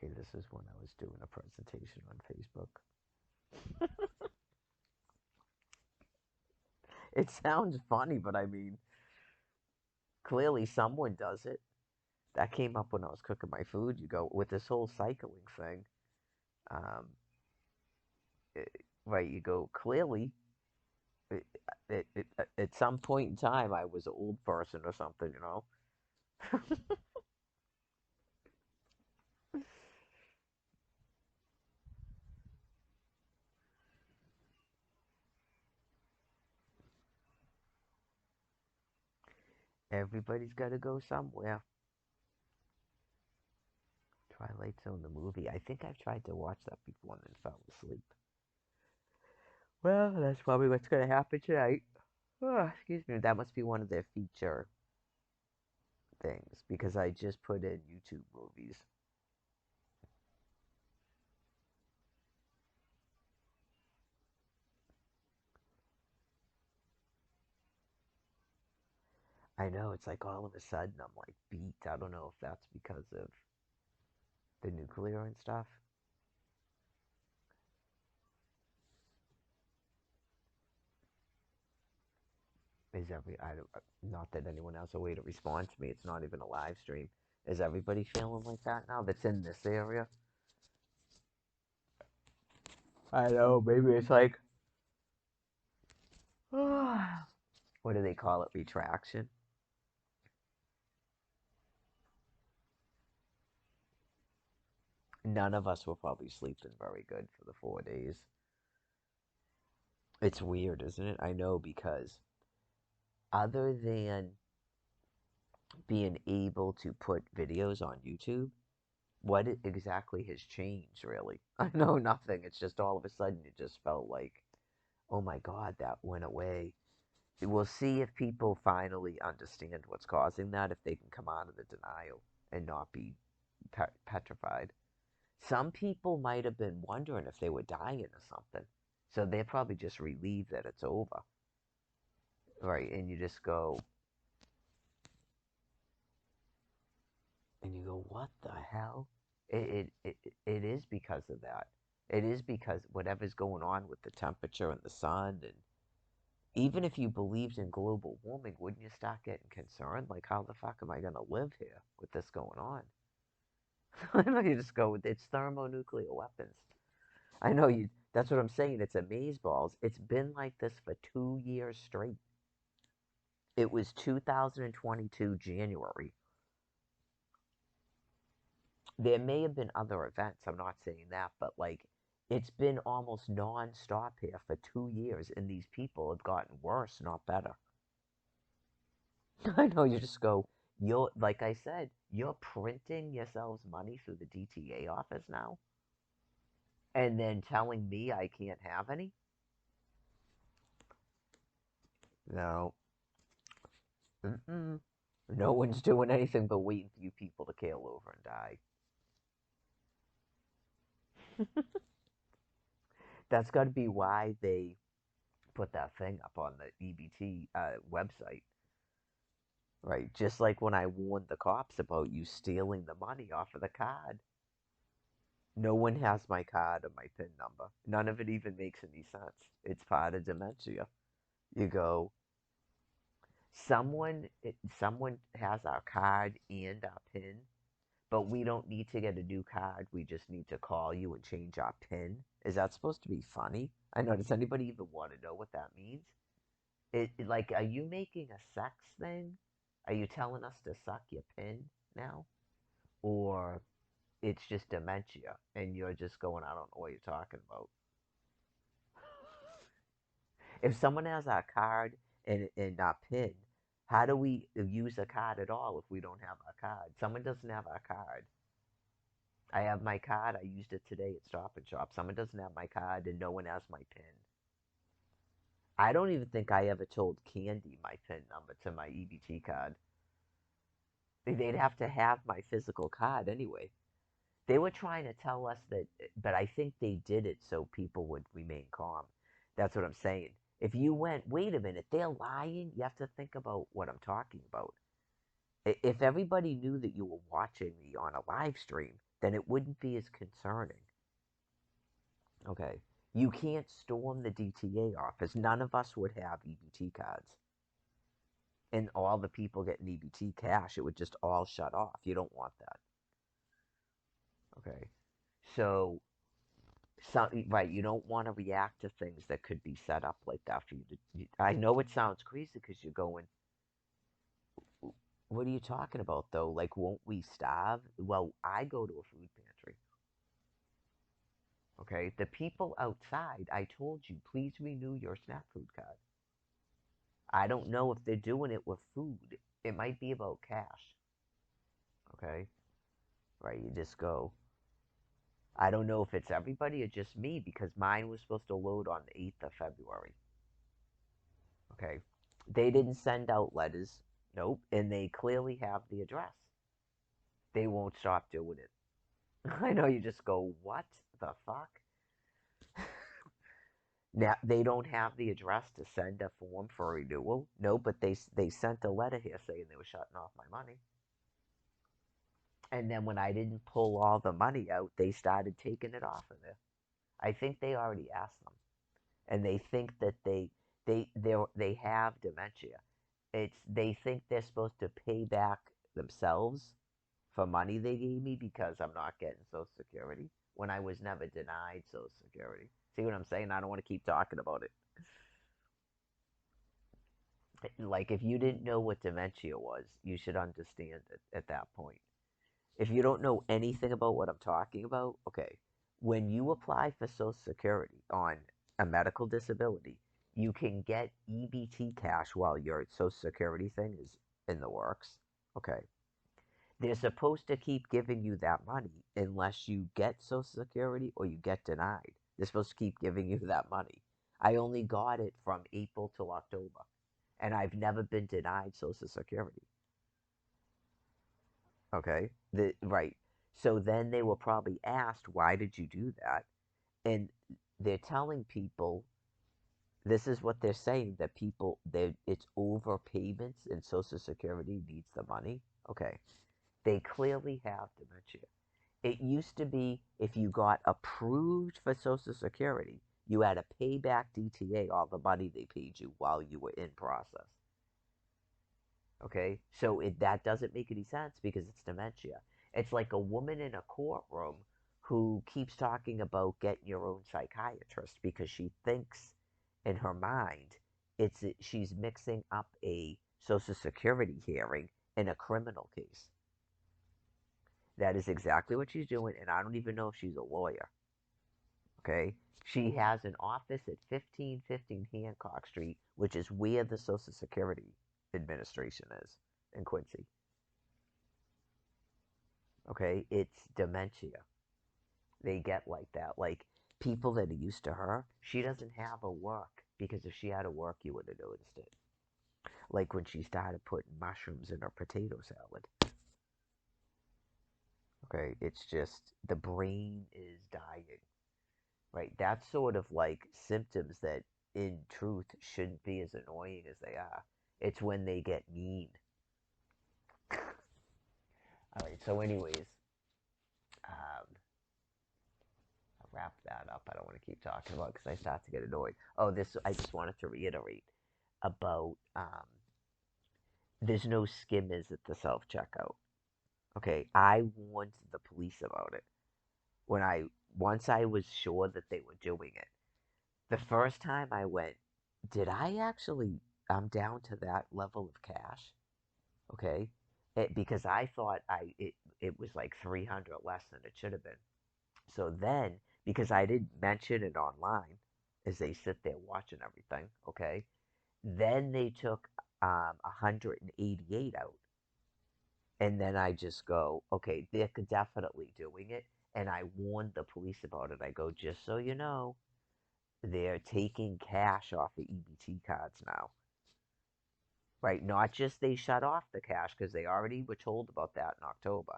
Okay, this is when I was doing a presentation on Facebook. It sounds funny, but I mean, clearly someone does it. That came up when I was cooking my food. You go with this whole cycling thing. Um, it, right, you go clearly. At some point in time, I was an old person or something, you know. Everybody's got to go somewhere. Twilight Zone, the movie. I think I've tried to watch that before and then fell asleep. Well, that's probably what's going to happen tonight. Oh, excuse me. That must be one of their feature things because I just put in YouTube movies. I know it's like all of a sudden I'm like beat. I don't know if that's because of the nuclear and stuff. Is every I don't, not that anyone has a way to respond to me. It's not even a live stream. Is everybody feeling like that now that's in this area? I know. Maybe it's like what do they call it? Retraction. None of us were probably sleeping very good for the 4 days. It's weird, isn't it? I know because other than being able to put videos on YouTube, what exactly has changed, really? I know nothing. It's just all of a sudden it just felt like, oh my God, that went away. We'll see if people finally understand what's causing that, if they can come out of the denial and not be petrified. Some people might have been wondering if they were dying or something. So they're probably just relieved that it's over. Right. And you just go, and you go, what the hell? It is because of that. It is because whatever's going on with the temperature and the sun, and even if you believed in global warming, wouldn't you start getting concerned? Like, how the fuck am I gonna live here with this going on? I know you just go, it's thermonuclear weapons. I know you. That's what I'm saying. It's amazeballs. It's been like this for 2 years straight. It was 2022 January. There may have been other events. I'm not saying that, but like it's been almost non-stop here for 2 years, and these people have gotten worse, not better. I know you just go. You're like I said, you're printing yourselves money through the DTA office now, and then telling me I can't have any. No, mm-mm. No one's doing anything but waiting for you people to keel over and die. That's got to be why they put that thing up on the EBT website, right? Just like when I warned the cops about you stealing the money off of the card. No one has my card or my PIN number. None of it even makes any sense. It's part of dementia. You go, someone has our card and our PIN, but we don't need to get a new card. We just need to call you and change our PIN. Is that supposed to be funny? I know. Does anybody even want to know what that means? Like, are you making a sex thing? Are you telling us to suck your PIN now? Or it's just dementia, and you're just going, I don't know what you're talking about. If someone has our card and our PIN, how do we use a card at all if we don't have our card? Someone doesn't have our card. I have my card. I used it today at Stop and Shop. Someone doesn't have my card, and no one has my PIN. I don't even think I ever told Candy my PIN number to my EBT card. They'd have to have my physical card anyway. They were trying to tell us that, but I think they did it so people would remain calm. That's what I'm saying. If you went, wait a minute, they're lying, you have to think about what I'm talking about. If everybody knew that you were watching me on a live stream, then it wouldn't be as concerning. Okay. You can't storm the DTA office. None of us would have EBT cards. And all the people getting EBT cash, it would just all shut off. You don't want that. Okay. So, right, you don't want to react to things that could be set up like that for you to. I know it sounds crazy because you're going, what are you talking about though? Like, won't we starve? Well, I go to a food pantry. Okay. The people outside, I told you, please renew your SNAP food card. I don't know if they're doing it with food. It might be about cash. Okay. Right. You just go. I don't know if it's everybody or just me because mine was supposed to load on the 8th of February. Okay. They didn't send out letters. Nope. And they clearly have the address. They won't stop doing it. I know you just go, what the fuck? Now they don't have the address to send a form for renewal. No, but they sent a letter here saying they were shutting off my money. And then when I didn't pull all the money out, they started taking it off of there. I think they already asked them, and they think that they have dementia. It's they think they're supposed to pay back themselves for money they gave me because I'm not getting Social Security when I was never denied Social Security. See what I'm saying? I don't want to keep talking about it. Like if you didn't know what dementia was, you should understand it at that point. If you don't know anything about what I'm talking about, okay, when you apply for Social Security on a medical disability, you can get EBT cash while your Social Security thing is in the works. Okay. They're supposed to keep giving you that money unless you get Social Security or you get denied. They're supposed to keep giving you that money. I only got it from April till October, and I've never been denied Social Security. Okay, right. So then they were probably asked, why did you do that? And they're telling people this is what they're saying that people they it's overpayments and Social Security needs the money. Okay, they clearly have dementia. It used to be if you got approved for Social Security, you had to pay back DTA all the money they paid you while you were in process. Okay, so that doesn't make any sense because it's dementia. It's like a woman in a courtroom who keeps talking about getting your own psychiatrist because she thinks in her mind she's mixing up a Social Security hearing in a criminal case. That is exactly what she's doing, and I don't even know if she's a lawyer. Okay, she has an office at 1515 Hancock Street, which is where the Social Security Administration is in Quincy. Okay, it's dementia. They get like that. Like people that are used to her, she doesn't have a work because if she had a work, you would have noticed it. Like when she started putting mushrooms in her potato salad. Okay, it's just the brain is dying. Right? That's sort of like symptoms that in truth shouldn't be as annoying as they are. It's when they get mean. All right. So, anyways, um, I'll wrap that up. I don't want to keep talking about because I start to get annoyed. Oh, this I just wanted to reiterate about there's no skimmers at the self checkout. Okay, I warned the police about it when I once I was sure that they were doing it. The first time I went, did I actually? I'm down to that level of cash. Okay, because I thought it was like 300 less than it should have been. So then, because I didn't mention it online, as they sit there watching everything, okay, then they took 188 out. And then I just go, okay, they're definitely doing it. And I warned the police about it. I go, just so you know, they're taking cash off the EBT cards now. Right? Not just they shut off the cash because they already were told about that in October.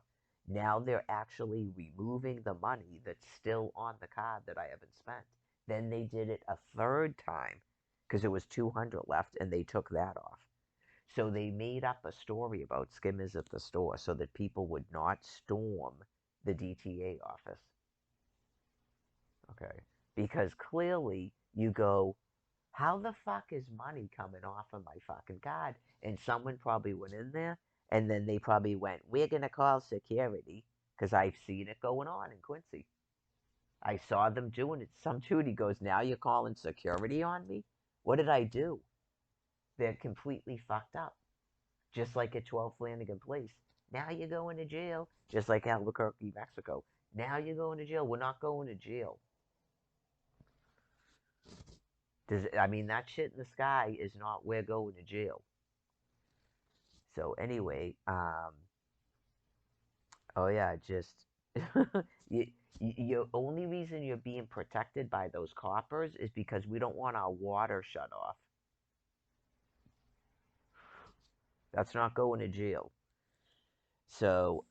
Now they're actually removing the money that's still on the card that I haven't spent. Then they did it a third time because there was 200 left and they took that off. So they made up a story about skimmers at the store so that people would not storm the DTA office. Okay. Because clearly you go, how the fuck is money coming off of my fucking card? And someone probably went in there and then they probably went, we're going to call security because I've seen it going on in Quincy. I saw them doing it. Some dude, he goes, now you're calling security on me? What did I do? They're completely fucked up. Just like at 12 Flanagan Place. Now you're going to jail. Just like Albuquerque, Mexico. Now you're going to jail. We're not going to jail. I mean, that shit in the sky is not we're going to jail. So anyway, oh yeah, just you, your only reason you're being protected by those coppers is because we don't want our water shut off. That's not going to jail. So,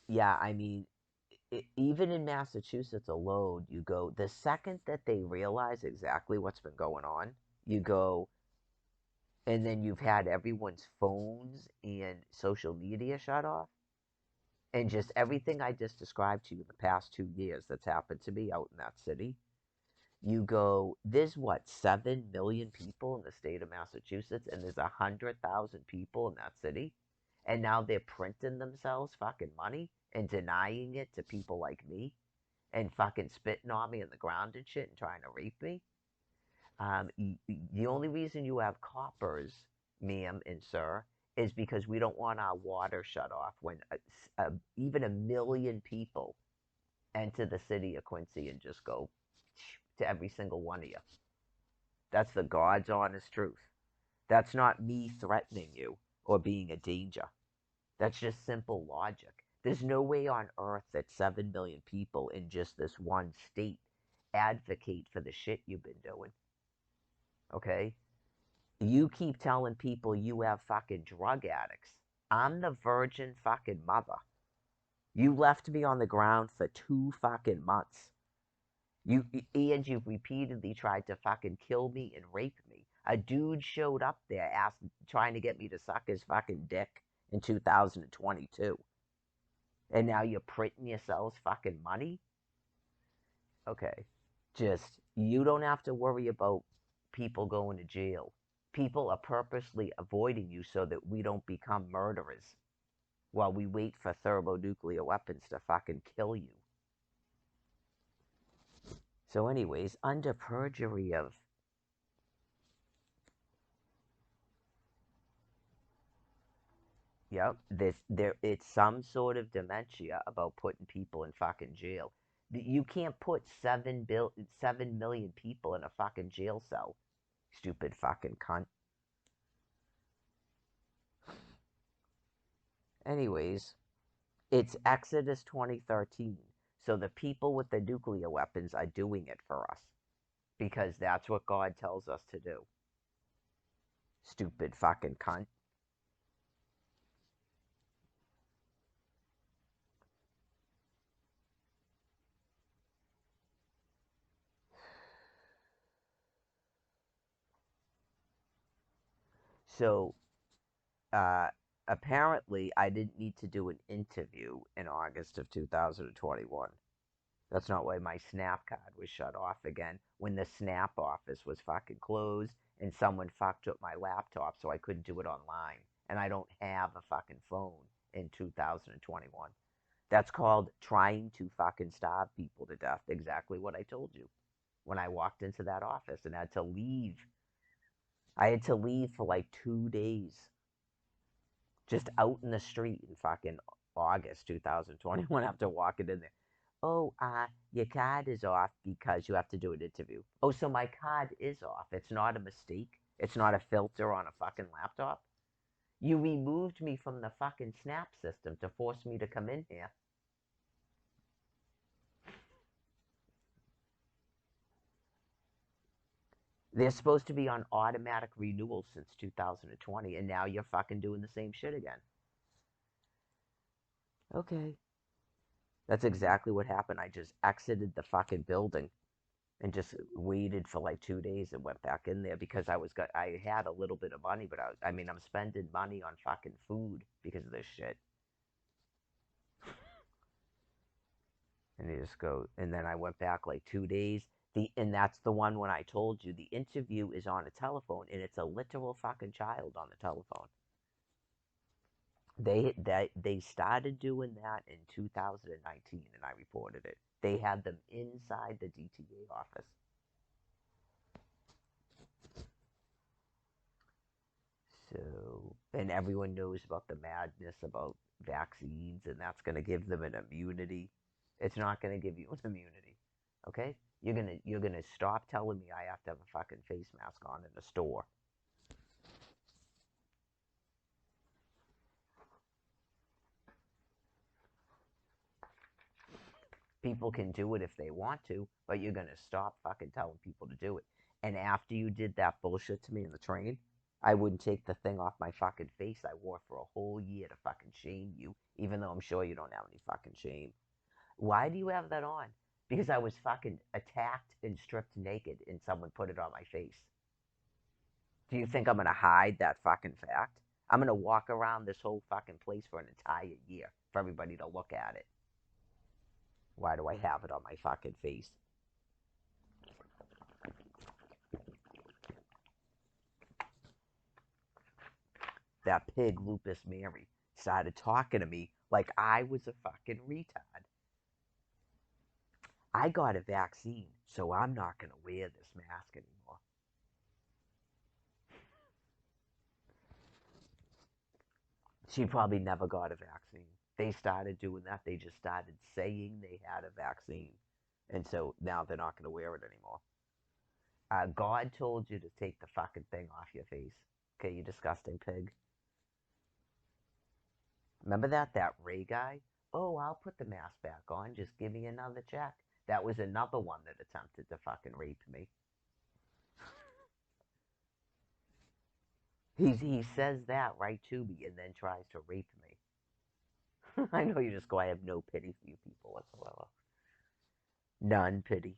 yeah, I mean, even in Massachusetts alone, you go, the second that they realize exactly what's been going on, you go, and then you've had everyone's phones and social media shut off, and just everything I just described to you in the past 2 years that's happened to me out in that city. You go, there's what, 7 million people in the state of Massachusetts, and there's 100,000 people in that city. And now they're printing themselves fucking money and denying it to people like me and fucking spitting on me on the ground and shit and trying to rape me. The only reason you have coppers, ma'am and sir, is because we don't want our water shut off when even 1 million people enter the city of Quincy and just go to every single one of you. That's the God's honest truth. That's not me threatening you or being a danger. That's just simple logic. There's no way on earth that 7 million people in just this one state advocate for the shit you've been doing. Okay? You keep telling people you have fucking drug addicts. I'm the virgin fucking mother. You left me on the ground for 2 fucking months. You've repeatedly tried to fucking kill me and rape me. A dude showed up there trying to get me to suck his fucking dick in 2022. And now you're printing yourselves fucking money? Okay. Just, you don't have to worry about people going to jail. People are purposely avoiding you so that we don't become murderers while we wait for thermonuclear weapons to fucking kill you. So, anyways, under perjury of. Yep, it's some sort of dementia about putting people in fucking jail. You can't put 7 million people in a fucking jail cell. Stupid fucking cunt. Anyways, it's Exodus 2013. So the people with the nuclear weapons are doing it for us because that's what God tells us to do. Stupid fucking cunt. So, uh, apparently, I didn't need to do an interview in August of 2021. That's not why my Snap card was shut off again when the Snap office was fucking closed and someone fucked up my laptop so I couldn't do it online. And I don't have a fucking phone in 2021. That's called trying to fucking starve people to death. Exactly what I told you when I walked into that office and had to leave. I had to leave for like 2 days. Just out in the street in fucking August 2021 after walking in there. Oh, your card is off because you have to do an interview. Oh, so my card is off. It's not a mistake. It's not a filter on a fucking laptop. You removed me from the fucking Snap system to force me to come in here. They're supposed to be on automatic renewal since 2020, and now you're fucking doing the same shit again. Okay. That's exactly what happened. I just exited the fucking building and just waited for like 2 days and went back in there because I had a little bit of money, but I mean I'm spending money on fucking food because of this shit. And you just go, and then I went back like 2 days. And that's the one when I told you the interview is on a telephone and it's a literal fucking child on the telephone. They started doing that in 2019, and I reported it. They had them inside the DTA office. So, and everyone knows about the madness about vaccines, and that's going to give them an immunity. It's not going to give you an immunity. Okay? You're gonna stop telling me I have to have a fucking face mask on in the store. People can do it if they want to, but you're gonna stop fucking telling people to do it. And after you did that bullshit to me in the train, I wouldn't take the thing off my fucking face I wore for a whole year to fucking shame you, even though I'm sure you don't have any fucking shame. Why do you have that on? Because I was fucking attacked and stripped naked and someone put it on my face. Do you think I'm gonna hide that fucking fact? I'm gonna walk around this whole fucking place for an entire year for everybody to look at it. Why do I have it on my fucking face? That pig Lupus Mary started talking to me like I was a fucking retard. I got a vaccine, so I'm not gonna wear this mask anymore. She probably never got a vaccine. They started doing that. They just started saying they had a vaccine. And so now they're not going to wear it anymore. God told you to take the fucking thing off your face. Okay, you disgusting pig. Remember that Ray guy? Oh, I'll put the mask back on. Just give me another check. That was another one that attempted to fucking rape me. He says that right to me and then tries to rape me. I know you just go, I have no pity for you people whatsoever. None pity.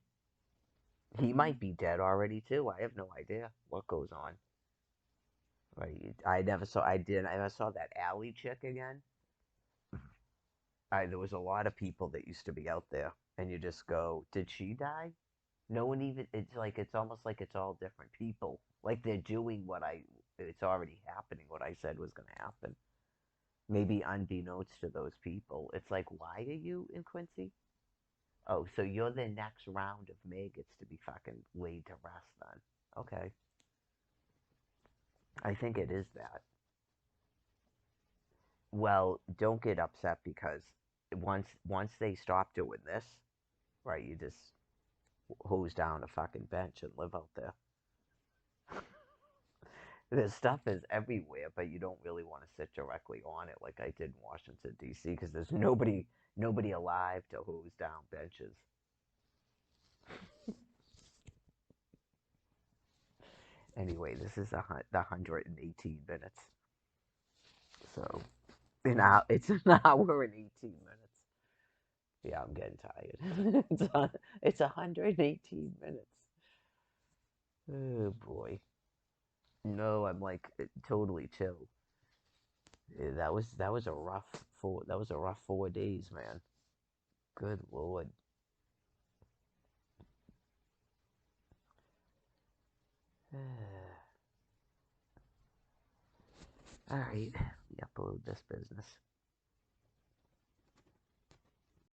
He might be dead already too. I have no idea what goes on. Right? I never saw that alley chick again. There was a lot of people that used to be out there, and you just go, did she die? No one even. It's like it's almost like it's all different people. Like they're doing it's already happening. What I said was going to happen. Maybe unbeknownst to those people, it's like, why are you in Quincy? Oh, so you're the next round of maggots to be fucking laid to rest then. Okay. I think it is that. Well, don't get upset because once they stop doing this, right, you just hose down a fucking bench and live out there. This stuff is everywhere, but you don't really want to sit directly on it like I did in Washington D.C. because there's nobody alive to hose down benches. Anyway, this is the 118 minutes. So it's an hour and 18 minutes. Yeah, I'm getting tired. It's 118 minutes. Oh boy. No, I'm like totally chill. That was a rough 4 days, man. Good lord. All right, let me upload this business.